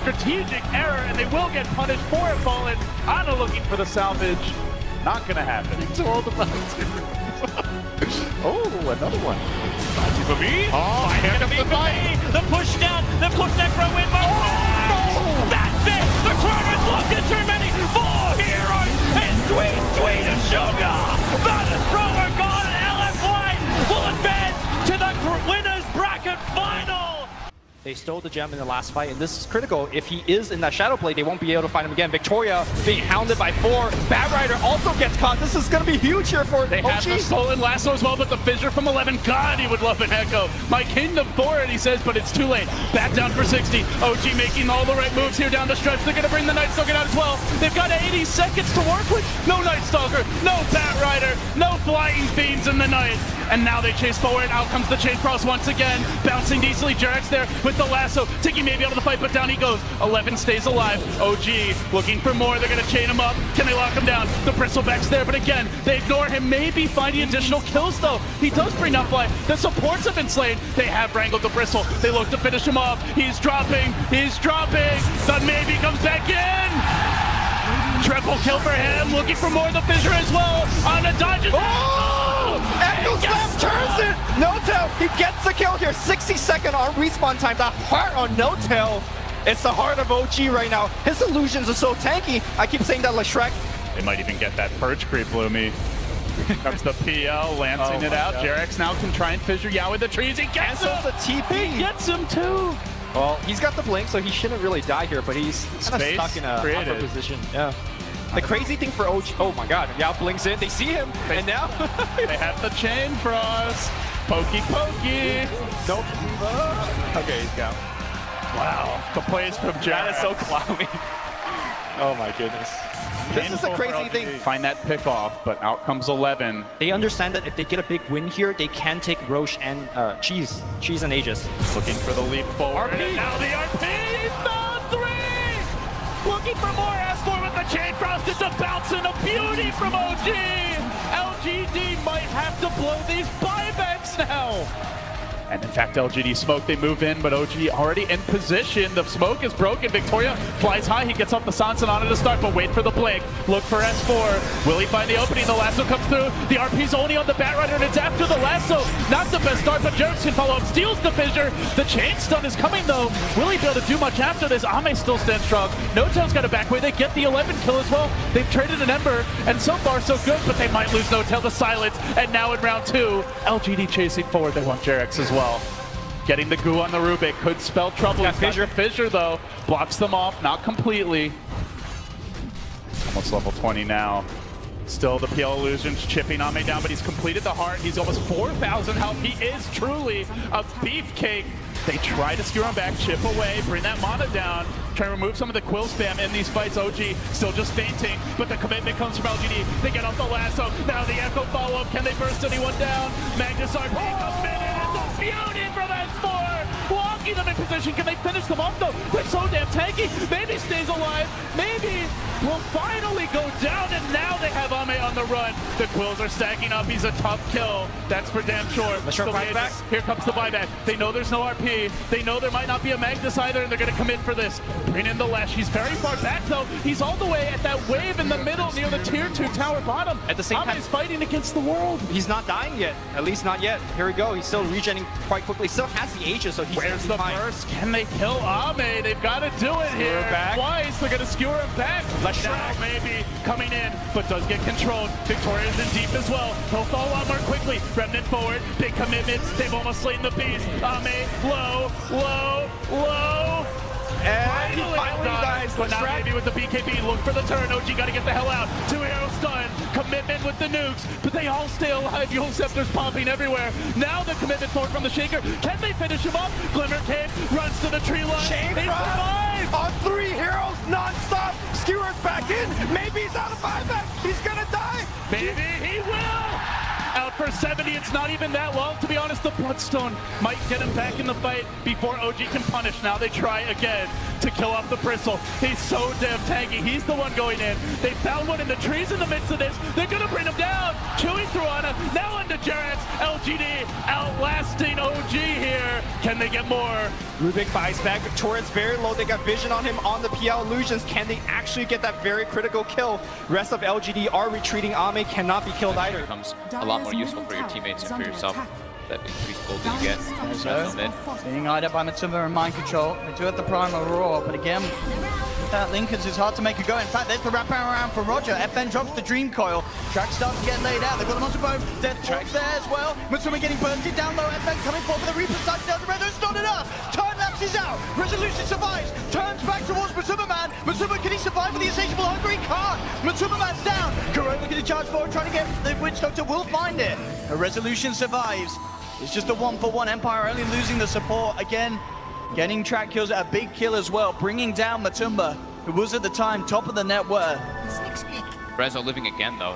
strategic error, and they will get punished for it falling. Ana looking for the salvage. Not gonna happen. Told about Oh, another one. For me? Oh, here comes the fight. The push down, the push necro win. Oh, that's it. The Croner's locked in too many. 4 heroes. It's sweet as sugar. The Destroyer gone. LF White will advance to the winners bracket final. They stole the gem in the last fight, and this is critical. If he is in that shadow play, they won't be able to find him again. Victoria being hounded by 4. Bad Rider also gets caught. This is going to be huge here for They OG. have the stolen lasso as well, but the fissure from 11, God, he would love an echo. My kingdom for it, he says, but it's too late. Back down for 60. OG making all the right moves here down the stretch. They're going to bring the Night Stalker out as well. They've got 80 seconds to work with. No Night Stalker, no Bat Rider, no Flying Fiends in the night. And now they chase forward. Out comes the Chain Cross once again. Bouncing decently. Jarek's there with the lasso. Tiki may be able to fight, but down he goes. 11 stays alive. OG looking for more. They're going to chain him up. Can they lock him down? The Bristleback's there, but again, they ignore him. Maybe finding additional kills, though. He does bring up life. The supports have been slain. They have wrangled the Bristle. They look to finish him off. He's dropping. He's dropping. The maybe comes back in. Triple kill for him. Looking for more of the fissure as well. On a dodge. Echo Slam turns it! No-Tail, he gets the kill here. 60-second on respawn time. The heart on No-Tail. It's the heart of OG right now. His illusions are so tanky. I keep saying that like Shrek. They might even get that Purge creep, Bloomy. Comes the PL, lancing it out. Jarex now can try and fissure Yao with the trees. He gets him! The TP. He gets him too! Well, he's got the blink, so he shouldn't really die here, but he's kind of stuck in a upper position. Yeah. The crazy thing for OG, oh my god, Yao blinks in, they see him, and now they have the Chain Frost. Pokey. Nope. Okay, he's down. Wow, the plays from Jared. That is so cloudy. Oh my goodness. This is the crazy thing. Find that pick off, but out comes 11. They understand that if they get a big win here, they can take Roche and Cheese and Aegis. Looking for the leap forward. RP. And now the RP, the 3! Looking for more S4 with the Chain Frost. It's a bounce and a beauty from OG. LGD might have to blow these buybacks now. And in fact, LGD smoke, they move in, but OG already in position. The smoke is broken. Victoria flies high. He gets off the Sansan on it to start, but wait for the blink. Look for S4. Will he find the opening? The lasso comes through. The RP's only on the Batrider, and it's after the lasso. Not the best start, but Jerks can follow up. Steals the fissure. The chain stun is coming, though. Will he be able to do much after this? Ame still stands strong. No-Tail's got a back way. They get the 11 kill as well. They've traded an Ember, and so far so good, but they might lose No-Tail to silence. And now in round 2, LGD chasing forward. They want Jerks as well. Getting the goo on the Rubik could spell trouble. He's got Fissure though. Blocks them off, not completely. Almost level 20 now. Still the PL Illusions chipping Ame down, but he's completed the heart. He's almost 4,000 health. He is truly a beefcake. They try to skewer him back, chip away, bring that mana down, try to remove some of the quill spam in these fights. OG still just fainting, but the commitment comes from LGD. They get off the lasso. Now the Echo follow-up. Can they burst anyone down? Magnus RP comes in, and it's a beauty from S4! Locking them in position. Can they finish them off though? They're so damn tanky. Maybe stays alive. Maybe will finally go down, and now they have Ame on the run. The quills are stacking up. He's a tough kill. That's for damn sure. Here comes the buyback. They know there's no RP. They know there might not be a Magnus either, and they're going to commit for this. Bring in the Lesh. He's very far back though. He's all the way at that wave in the middle near the tier 2 tower bottom. At the same time, Ame's fighting against the world. He's not dying yet. At least not yet. Here we go. He's still regenerating quite quickly. Still has the Aegis, so he's Where's the fine. burst? Can they kill Ame? They've got to do it here. Twice. They're going to skewer him back. Now maybe coming in, but does get controlled. Victoria's in deep as well. He'll fall a lot more quickly. Remnant forward. Big commitment. They've almost slain the beast. Ame low, low, low. And he finally dies. But now maybe with the BKB, look for the turn. OG got to get the hell out. 2 arrows stun. Commitment with the nukes, but they all stay alive. Yule Scepter's popping everywhere. Now the commitment forward from the Shaker. Can they finish him off? Glimmer Cave runs to the tree line. He survives! On 3 heroes non-stop. Skewers back in. Maybe he's out of buyback. He's gonna die. Maybe he will. Out for 70. It's not even that long, to be honest. The Bloodstone might get him back in the fight before OG can punish. Now they try again to kill off the Bristle. He's so damn tanky. He's the one going in. They found one in the trees in the midst of this. They're gonna bring him down. Chewing through on him. Now into Jarrett's. LGD outlasting OG here. Can they get more? Rubik buys back. Victoria's very low. They got vision on him on the PL Illusions. Can they actually get that very critical kill? Rest of LGD are retreating. Ame cannot be killed either. Becomes a lot more useful for your teammates and for yourself. That increased gold that you get. Being eyed up by Matumba and mind control. They do have the Primal Roar, but again, with that Linkers, it's hard to make a go. In fact, there's the wrap around for Roger. FN drops the Dream Coil. Track starts to get laid out. They've got them onto both. Death Track's there as well. Matumba getting bursted down low. FN coming forward for the Reaper side down the red. It's not enough. Time lapse is out. Resolution survives. Turns back towards Matumba Man. Matumba, can he survive with the insatiable hunger? He can't. Matumba Man's down. Kuro looking to charge forward, trying to get the Witch Doctor. Will find it. A Resolution survives. It's just a 1-for-1. Empire only losing the support. Again, getting track kills, a big kill as well, bringing down Matumba, who was at the time top of the net worth. Rezo living again though,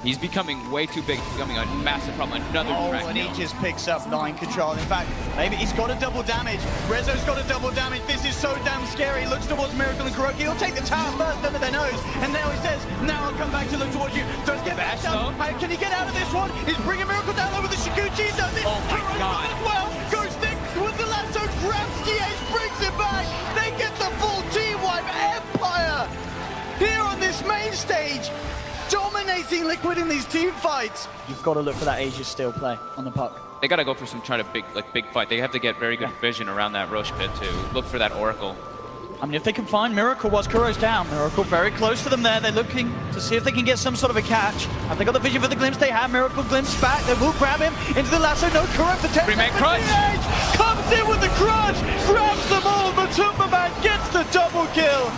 he's becoming way too big, becoming a massive problem. Another track and he kill. just picks up 9 control. In fact, maybe he's got a double damage. Rezo's got a double damage. This is so damn scary. He looks towards Miracle and Kuroki. He'll take the tower first under their nose. And now he says, now I'll come back to look towards you. Does get back down. Can he get out of this one? He's bringing Miracle down over the Shikuchi. Does it? Oh my God. As well. Goes thick with the lasso. Grabs GH, brings it back. They get the full team wipe. Empire here on this main stage, dominating Liquid in these team fights. You've got to look for that Aegis still play on the puck. They gotta go for some big fight. They have to get very good vision around that Roche pit to look for that Oracle. I mean, if they can find Miracle whilst Kuro's down, Miracle very close to them there. They're looking to see if they can get some sort of a catch. Have they got the vision for the glimpse? They have. Miracle glimpse back. They will grab him into the lasso. No Kuro for 10 Remake seconds. crunch. Comes in with the crunch. Grabs them all. Matumba Man gets the double kill.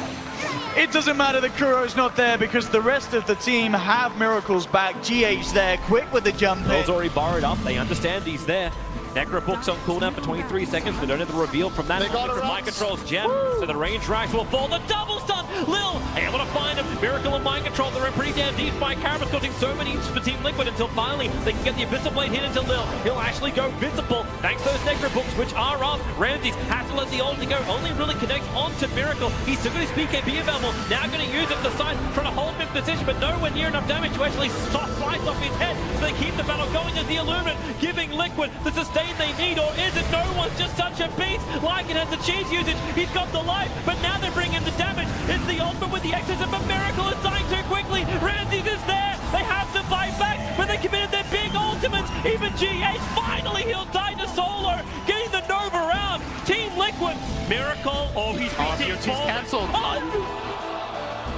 It doesn't matter that Kuro's not there because the rest of the team have Miracle's back. GH there, quick with the jump in. Bill's already borrowed up. They understand he's there. Necro Book's on cooldown for 23 seconds. They don't have the reveal from that. From Mind Control's gem. So the range racks will fall. The double stun! Lil able to find him. Miracle and Mind Control. They're in pretty damn deep. Spike Carapace causing so many for Team Liquid until finally they can get the Abyssal Blade hit into Lil. He'll actually go visible thanks to those Necro Books, which are up. Ramses has to let the ult go. Only really connects onto Miracle. He's still got his BKB available. Now going to use it to the side, trying to hold him in decision, but nowhere near enough damage to actually slice off his head. So they keep the battle going as the Illuminate giving Liquid the sustain they need, or is it no one's just such a beast? Lycan has the cheese usage, he's got the life, but now they're bringing the damage. It's the ultimate with the exorcism, but Miracle is dying too quickly. Ramses is there, they have to fight back, but they committed their big ultimates. Even GH finally he'll die to Solo, getting the Nova round. Team Liquid, Miracle, he's beating cancelled.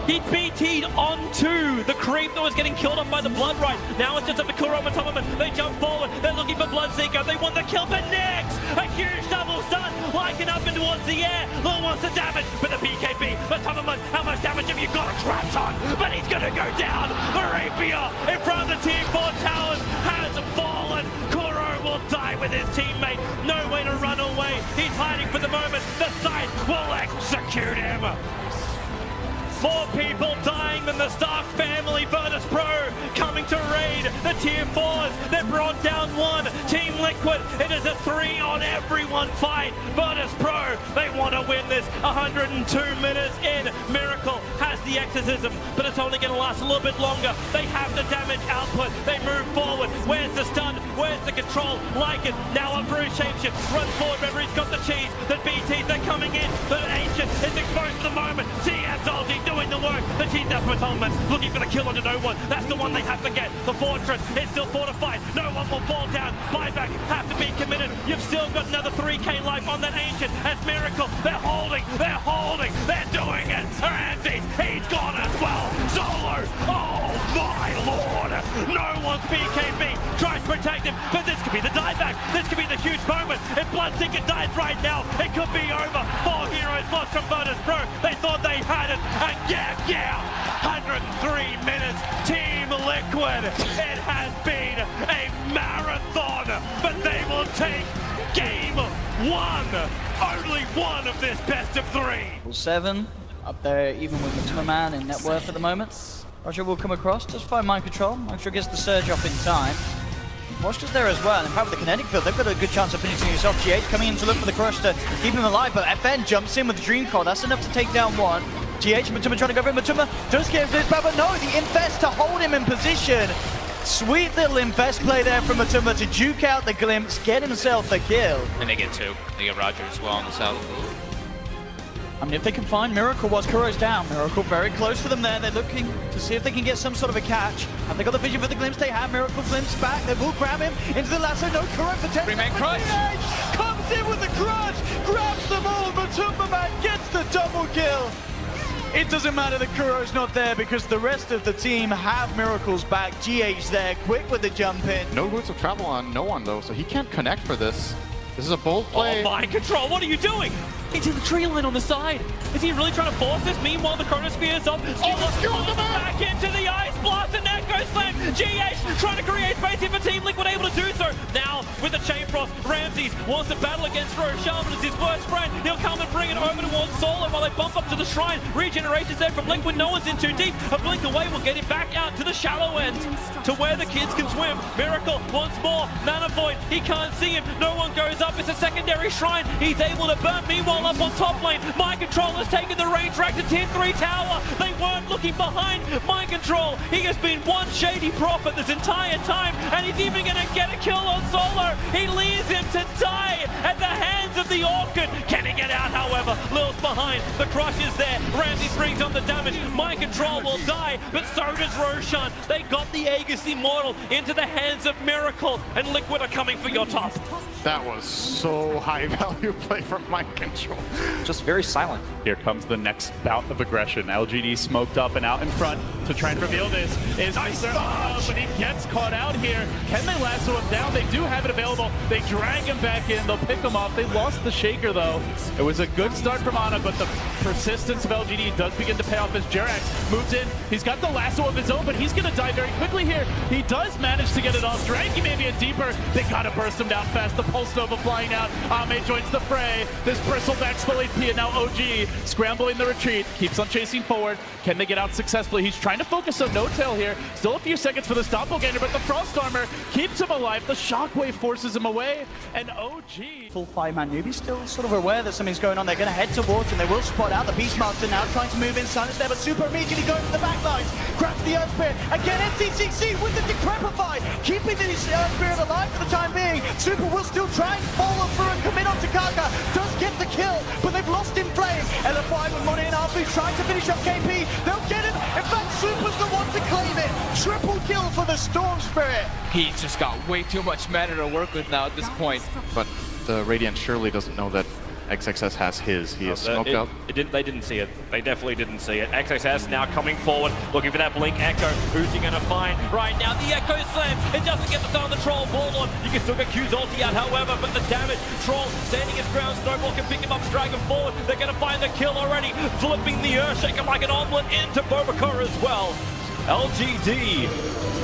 He BT'd onto the creep that was getting killed off by the Blood Rite. Now it's just up to Kuro and Tomerman. They jump forward. They're looking for Bloodseeker. They want the kill, but next, a huge double stun. Lycan up and towards the air. Lil wants the damage, but the BKB. But Tomerman, how much damage have you got a trapped on? But he's going to go down. The Rapier in front of the Tier 4 towers has fallen. Kuro will die with his teammate. No way to run away. He's hiding for the moment. The side will execute him. More people dying than the Stark family. Virtus Pro coming to raid the Tier 4s. They've brought down one. Team Liquid, it is a 3-on-everyone fight. Virtus Pro, they want to win this. 102 minutes in. Miracle has the exorcism, but it's only going to last a little bit longer. They have the damage output. They move forward. Where's the stun? Where's the control? Lycan now up for his shapeshift. Runs forward, remember he's got the cheese. The BTs, they're coming in. The Ancient is exposed for the moment. CM's ulti doing the work. The team down for Tomerman, looking for the kill onto no one. That's the one they have to get. The fortress is still fortified. No one will fall down. Buyback have to be committed. You've still got another 3k life on that Ancient. As Miracle, they're holding, they're doing it. Ramses, he's gone as well. Solo, oh my lord. No one's BKB. Tries to protect him, but this could be the dieback. This could be the huge moment. If Bloodseeker dies right now, it could be over. 4 heroes lost from Virtus Pro. They thought they had it, and yeah, 103 minutes. Team Liquid, it has been a marathon, but they will take game 1. Only one of this best of 3. 7 up there, even with Matuma in net worth at the moment. Roger will come across, just find mind control. I'm sure gets the surge off in time. Watch is there as well, and in fact with the kinetic field, they've got a good chance of finishing this off. GH coming in to look for the crush to keep him alive, but FN jumps in with the Dream Core. That's enough to take down one. GH, Matuma trying to go for it. Matuma does get this back, but no, the Infest to hold him in position. Sweet little Infest play there from Matuma to juke out the Glimpse, get himself the kill. And they get 2. They get Roger as well on the south. I mean, if they can find Miracle whilst Kuro's down, Miracle very close to them there. They're looking to see if they can get some sort of a catch. Have they got the vision for the Glimpse? They have. Miracle Glimpse back. They will grab him into the lasso. No Kuro for 10. Remain crush. Comes in with the crush, grabs them all, but Superman gets the double kill. It doesn't matter that Kuro's not there because the rest of the team have Miracle's back. GH there, quick with the jump in. No routes of travel on no one though, so he can't connect for this. This is a bold play. Oh, mind control, what are you doing? He's in the tree line on the side. Is he really trying to force this? Meanwhile, the Chronosphere is up. Back into the Ice Blast and Echo Slam. GH trying to create space here for Team Liquid, able to do so. Now, with the Chain Frost, Ramses wants to battle against Roshan, but it's his first friend. He'll come and bring it over towards Solo while they bump up to the shrine. Regeneration's there from Liquid. No one's in too deep. A blink away will get him back out to the shallow end, to where the kids can swim. Miracle once more. Mana Void, he can't see him. No one goes up. It's a secondary shrine. He's able to burn. Meanwhile, up on top lane, Mind Control has taken the range track to Tier 3 tower. They weren't looking behind Mind Control. He has been one shady prophet this entire time, and he's even going to get a kill on Solo. He leaves him to die at the hands of the Orchid. Can he get out, however? Lil's behind. The crush is there. Ramses brings on the damage. Mind Control will die, but so does Roshan. They got the Aegis Immortal into the hands of Miracle, and Liquid are coming for your top. That was so high value play from Mind Control. Just very silent. Here comes the next bout of aggression. LGD smoked up and out in front to try and reveal this. Is Mr. But he gets caught out here. Can they lasso him down? They do have it available. They drag him back in. They'll pick him off. They lost the Shaker, though. It was a good start from Ana, but the persistence of LGD does begin to pay off as Jerax moves in. He's got the lasso of his own, but he's going to die very quickly here. He does manage to get it off. Dragging maybe a deeper. They got to burst him down fast. The Pulse Nova flying out. Ame joins the fray. This Bristleback's full HP, and now OG scrambling the retreat. Keeps on chasing forward. Can they get out successfully? He's trying to focus on No Tail here. Still a few seconds for the Doppelganger, but the Frost Armor keeps him alive. The Shockwave forces him away, and OG... Full 5-man newbie still sort of aware that something's going on. They're going to head towards him. They will spot out the Beastmaster now trying to move in. Silence there, but Super immediately going for the backlines. Grabs for the Earth Spirit. Again, SCCC with the Decrepify, keeping the Earth Spirit alive for the time being. Super will still try and follow through and commit on Takaka. Does get the kill, but they've lost in flame. LFY with Money and RB trying to finish up KP. They'll get him. In fact, Super's the one to claim it. Triple kill for the Storm Spirit. He's just got way too much mana to work with now at this point. But the Radiant surely doesn't know that XXS has his. He is smoked out. They didn't see it. They definitely didn't see it. XXS now coming forward, looking for that Blink Echo. Who's he going to find? Right now, the Echo Slam. It doesn't get the stun on the Troll. Warlord, you can still get Q's ulti out, however, but the damage. Troll standing his ground. Snowball can pick him up, drag him forward. They're going to find the kill already. Flipping the Earthshaker like an omelet into Bobakar as well. LGD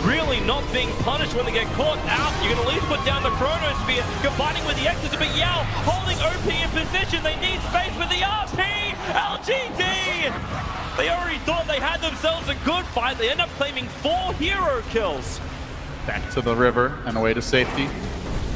really not being punished when they get caught out. You can at least put down the Chronosphere, combining with the X's, but Yao holding OP in position. They need space with the RP. LGD! They already thought they had themselves a good fight. They end up claiming 4 hero kills. Back to the river and away to safety.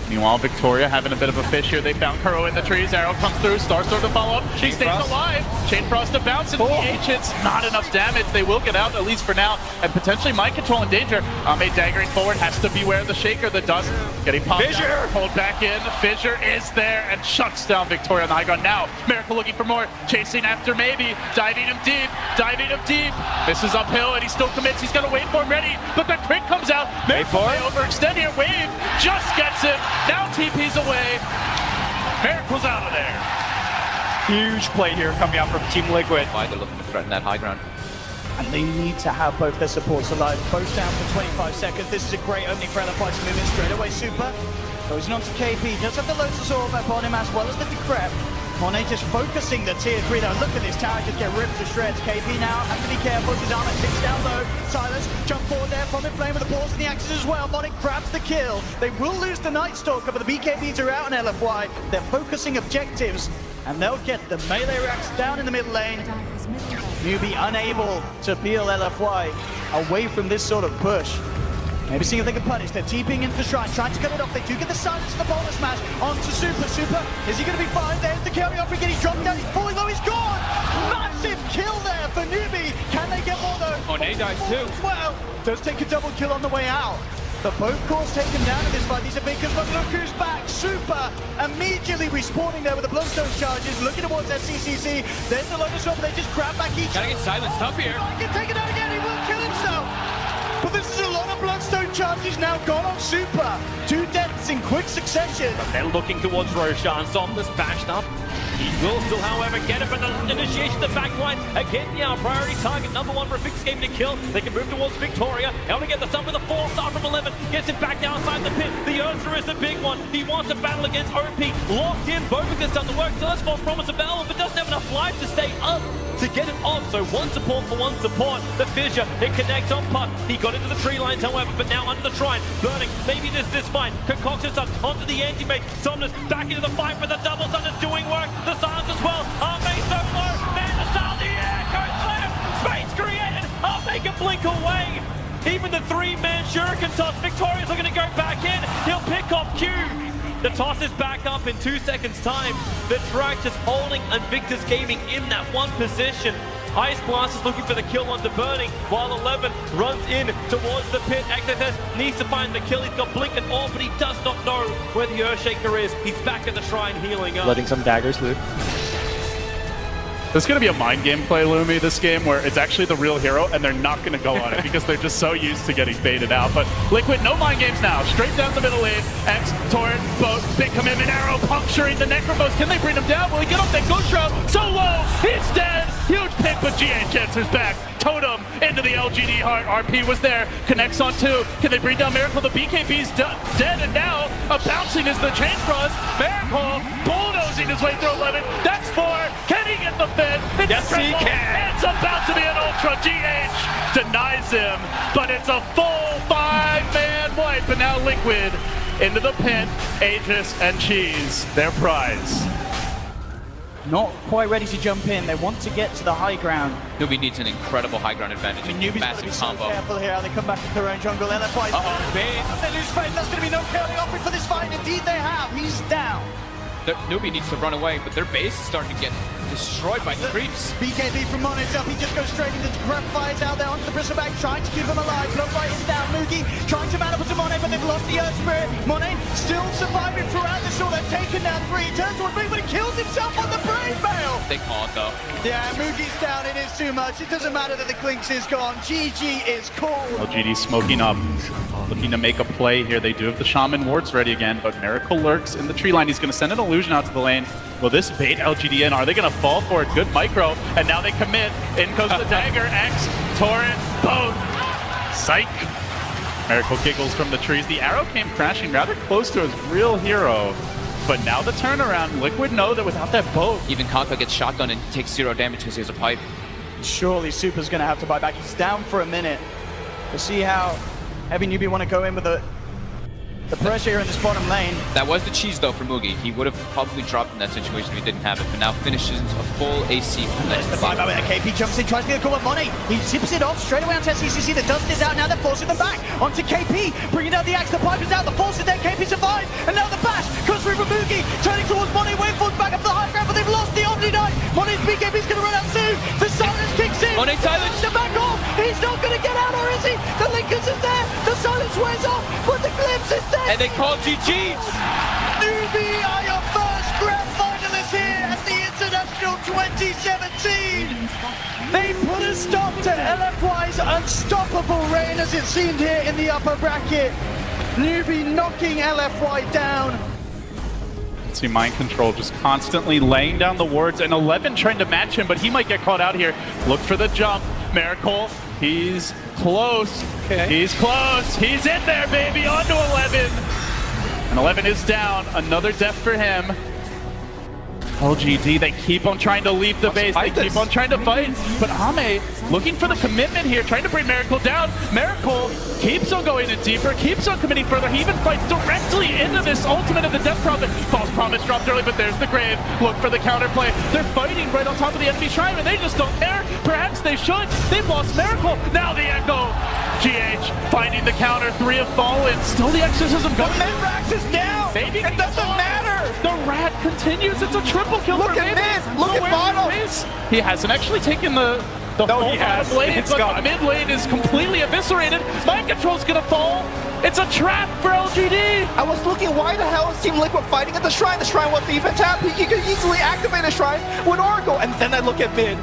Meanwhile, Victoria having a bit of a fish here. They found Kuro in the trees. Arrow comes through. Starstorm to follow up. She stays alive. Chain Frost to bounce. And PH, it's not enough damage. They will get out, at least for now. And potentially Mind Control in danger. Ame daggering forward. Has to beware of the Shaker. The dust getting popped out. Pulled back in. Fissure is there and shuts down Victoria on the high ground. Now, Miracle looking for more. Chasing after maybe. Diving him deep. Diving him deep. Misses uphill and he still commits. He's going to wait for him ready. But the crit comes out. Miracle may overextend here. Wave just gets him. Now TP's away. Miracle's out of there. Huge play here coming out from Team Liquid. Why they're looking to threaten that high ground. And they need to have both their supports alive. Both down for 25 seconds. This is a great opening for LFY to move in straight away. Super goes on to KP. Does have the Lotus Orb up on him as well as the Decrep. Monet just focusing the tier 3 though. Look at this tower just get ripped to shreds. KP now has to be careful. His armor ticks down low. Silence jump forward there from in flame with the paws and the axes as well. Monet grabs the kill. They will lose the Night Stalker, but the BKBs are out on LFY. They're focusing objectives and they'll get the melee racks down in the mid lane. Newbie unable to peel LFY away from this sort of push. Maybe seeing if they can punish. They're TPing into the shrine, trying to cut it off. They do get the silence of the bonus smash onto Super. Super, is he going to be fine? There's the carry off again. He's dropping down. He's falling low. He's gone. Massive kill there for Newbie. Can they get more though? Monet dies too. Well, does take a double kill on the way out. The boat cores take him down in this fight. These are big because look who's back. Super immediately respawning there with the Bloodstone charges, looking towards SCCC. There's the Lotus Orb. They just grab back each. Gotta get silenced up here. He can take it out again. He will kill himself. But this is a lot of Bloodstone charges now gone on Super. 2 deaths in quick succession. They're looking towards Roshan. Somnus bashed up. He will still, however, get it, but the initiation of the backline. Again, now priority target #1 for a fixed game to kill. They can move towards Victoria. Able to get the stun with a 4-star from 11. Gets it back down inside the pit. The Ursa is the big one. He wants a battle against OP. Locked in. Bovik has done the work. So that's false promise of battle, but doesn't have enough life to stay up to get it on. So one support for one support. The fissure, it connects on puck. He got into the tree lines, however, but now under the shrine. Burning. Maybe this is fine. Concoction's up onto the anti-mate. Somnus back into the fight, but the double stun is doing work. The silence as well. Arme so low. Man to start the Echo Slam. Space created. Arme can blink away. Even the 3-man Shuriken toss. Victoria's looking to go back in. He'll pick off Q. The toss is back up in 2 seconds time. The track just holding Invictus Gaming in that one position. Ice Blast is looking for the kill onto Burning, while 11 runs in towards the pit. XSS needs to find the kill. He's got Blink and Orb, but he does not know where the Earthshaker is. He's back at the shrine healing up. Letting some daggers loot. There's going to be a mind game play, Lumi, this game, where it's actually the real hero, and they're not going to go on it because they're just so used to getting baited out. But Liquid, no mind games now. Straight down the middle lane. X, Torrent, Boat, big commitment, arrow, puncturing the Necrobos. Can they bring him down? Will he get off that Ghost Shroud? So low! He's dead! Huge pick, but GH answers back. Totem into the LGD heart. RP was there. Connects on 2. Can they bring down Miracle? The BKB's dead, and now a bouncing is the chain cross. Miracle bulldozing his way through 11. That's 4. Can he get the 5th? Yes, he can. It's about to be an ultra. GH denies him, but it's a full 5-man wipe. And now Liquid into the pit. Aegis and Cheese, their prize. Not quite ready to jump in. They want to get to the high ground. Newbie needs an incredible high ground advantage. I mean, Newbie's got to be Massive so combo. careful here how they come back to their own jungle. LFY's big. They lose faith. That's going to be no carry offering for this fight. Indeed they have. He's down. Newbie needs to run away, but their base is starting to get destroyed by creeps. BKB from Monit's up, he just goes straight into grab fires out there onto the bristleback, trying to keep him alive. Blowfire is down, Moogie trying to man up to Monet, but they've lost the Earth Spirit. Monet still surviving throughout this, so they've taken down 3. He turns towards Moogie, but he kills himself on the Brave Mail. They call it though. Yeah, Moogie's down, it is too much. It doesn't matter that the Clinks is gone. GG is cool. LGD smoking up, looking to make a play here. They do have the Shaman wards ready again, but Miracle lurks in the tree line. He's going to send an illusion out to the lane. Will this bait LGD in? Are they going to fall for it? Good micro, and now they commit. In goes the dagger, X, Torrent, both. Psych. Miracle giggles from the trees. The arrow came crashing rather close to his real hero. But now the turnaround, Liquid know that without that boat. Even Kanka gets shotgun and takes 0 damage because he has a pipe. Surely Super's going to have to buy back. He's down for a minute. We'll see how Heavy Newbie want to go in with the pressure here in this bottom lane. That was the cheese though for Moogie. He would have probably dropped in that situation if he didn't have it, but now finishes a full AC from that. The buyback with KP jumps in, tries to get a call with Money. He zips it off straight away onto SCCC. The dust is out now, they're forcing them back. Onto KP, bringing down the axe, the pipe is out, the force is there, KP survives. And now the bash comes through from Moogie, turning towards Money, Waveforce back up to the high ground, but they've lost the Omni Knight. Money's BKB's going to run out soon. The silence kicks in. Money silence. The back off. He's not going to get out, or is he? The Linkers is there. The silence wears off, but the glimpse is there. And they call GG. Newbie are your first grand finalists here at the International 2017. They put a stop to LFY's unstoppable reign as it seemed here in the upper bracket. Newbie knocking LFY down. See Mind Control just constantly laying down the wards, and 11 trying to match him, but he might get caught out here. Look for the jump. Miracle, he's close. Okay. He's close. He's in there, baby, onto 11. And 11 is down. Another death for him. LGD, they keep on trying to leave the base. They keep on trying to fight. But Ame looking for the commitment here, trying to bring Miracle down. Miracle keeps on going in deeper, keeps on committing further. He even fights directly into this ultimate of the Death Prophet. False Promise dropped early, but there's the grave. Look for the counterplay. They're fighting right on top of the enemy shrine, and they just don't care. Perhaps they should. They've lost Miracle. Now the Echo. GH finding the counter. 3 have fallen. Still the exorcism going. The Menrax is down. Maybe It doesn't matter. The rat continues. It's a triple kill. Look for at Mavis. this. Look at bottom. He hasn't actually taken the full he has. bottom lane, It's but gone. the mid lane is completely eviscerated. Mind Control's gonna fall. It's a trap for LGD. I was looking, why the hell is Team Liquid fighting at the shrine? The shrine wasn't even tapped. He could easily activate a shrine with Oracle. And then I look at mid.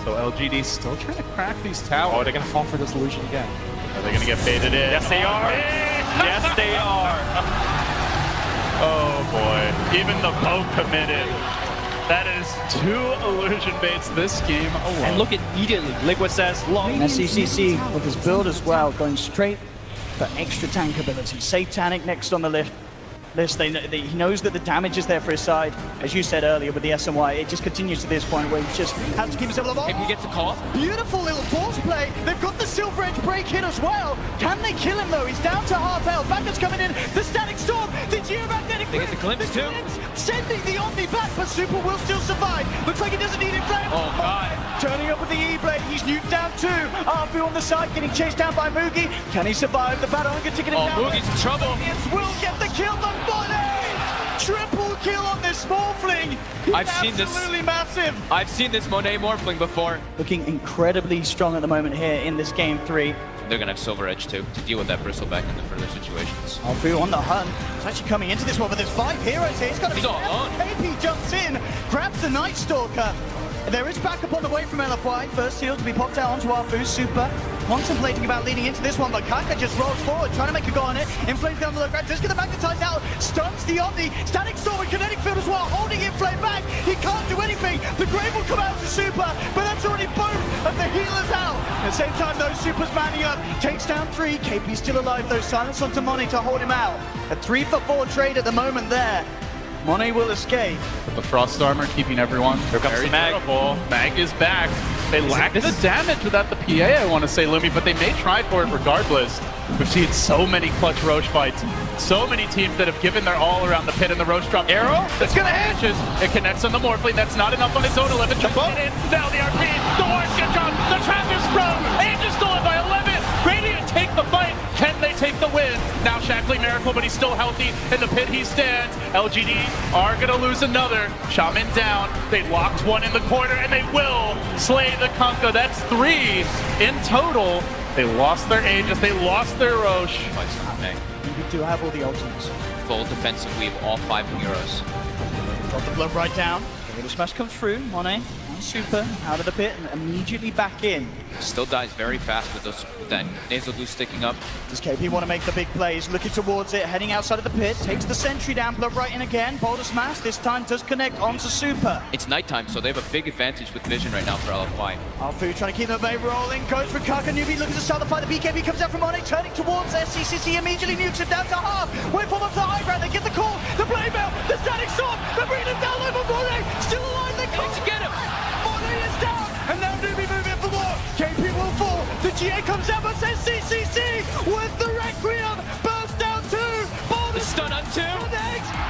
So LGD still trying to crack these towers. Oh, they're gonna fall for this illusion again. Are they gonna get baited in? Yes, they are. Yes, they are. Oh boy, even the boat committed. That is 2 illusion baits this game alone. And look at immediately, Liquid says, long. SCCC with his build as well, going straight for extra tank ability. Satanic next on the list. He knows that the damage is there for his side. As you said earlier with the SMY, it just continues to this point where he just has to keep himself alive. Maybe he gets a call. Beautiful little force play. They've got the Silver Edge break hit as well. Can they kill him though? He's down to half health. Backups coming in. The Static Storm. The Geomagnetic They get the glimpse too. Sending the Omni back, but Super will still survive. Looks like he doesn't need it. Oh god. Turning up with the E-Blade. He's nuked down 2. Arfu on the side, getting chased down by Moogie. Can he survive? The Battle Hunger ticking him Oh, down. Moogie's in trouble. Indians will get the kill, but Bonnie! Triple kill on this small fling. I've seen this. Absolutely massive. I've seen this Monet Morphling before. Looking incredibly strong at the moment here in this game 3. They're gonna have Silver Edge too to deal with that bristleback in the further situations. Arfu on the hunt. He's actually coming into this one, but there's 5 heroes here. He's got to be He's all alone. KP jumps in, grabs the Night Stalker. There is backup on the way from LFY. First heal to be popped out onto Arfu. Super contemplating about leading into this one, but Kaka just rolls forward, trying to make a go on it. Inflame's down the low ground, just get the magnetize out, stuns the Omni. Static Storm and Kinetic Field as well, holding Inflame back. He can't do anything. The Grave will come out to Super, but that's already both of the healers out. At the same time, though, Super's manning up, takes down 3. KP's still alive, though. Silence onto Money to hold him out. A 3-for-4 trade at the moment there. Money will escape. The Frost Armor keeping everyone Here comes very the Mag. durable. Mag is back. They lack the damage without the PA, I want to say, Lumi, but they may try for it regardless. We've seen so many clutch Roche fights. So many teams that have given their all around the pit, and the Roche drop arrow. That's going to hit. It connects on the Morphling. That's not enough on its own. 11 tries to get in. Now the RP. The Wards get dropped. The trap is sprung. Age is stolen by 11. Radiant take the fight. Can they take the win? Now Shaq quickly, Miracle, but he's still healthy. In the pit he stands. LGD are going to lose another. Shaman down. They locked one in the corner, and they will slay the Kunkka. That's 3 in total. They lost their Aegis. They lost their Roche. We do have all the ultimates. Full defensive weave, all 5 heroes. Got the blood right down. The smash comes through. Monet and Super out of the pit and immediately back in. Still dies very fast with that nasal glue sticking up. Does KP want to make the big plays? Looking towards it, heading outside of the pit. Takes the sentry down, blood right in again. Boulder smash, this time does connect onto Super. It's nighttime, so they have a big advantage with vision right now for LFY. Alfu trying to keep the bay rolling. Goes for Kaka. Newbie looking to start the fight. The BKB comes out from Monet, turning towards SCCC. Immediately nukes him down to half. Wait for them to the high ground. They get the call. The blade mail. The static sword. They're bringing him down over Monet. Still alive. They can't get him. Monet is down. And now Newbie moving for more. KP will fall. The GA comes out, but says CCC with the Requiem. Burst down 2. Boulder Stun on 2.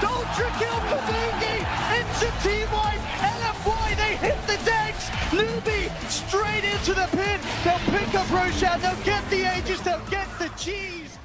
Ultra kill for Boogie. It's a team wipe. LFY, they hit the decks. Newbie straight into the pin. They'll pick up Roshan. They'll get the Aegis. They'll get the cheese.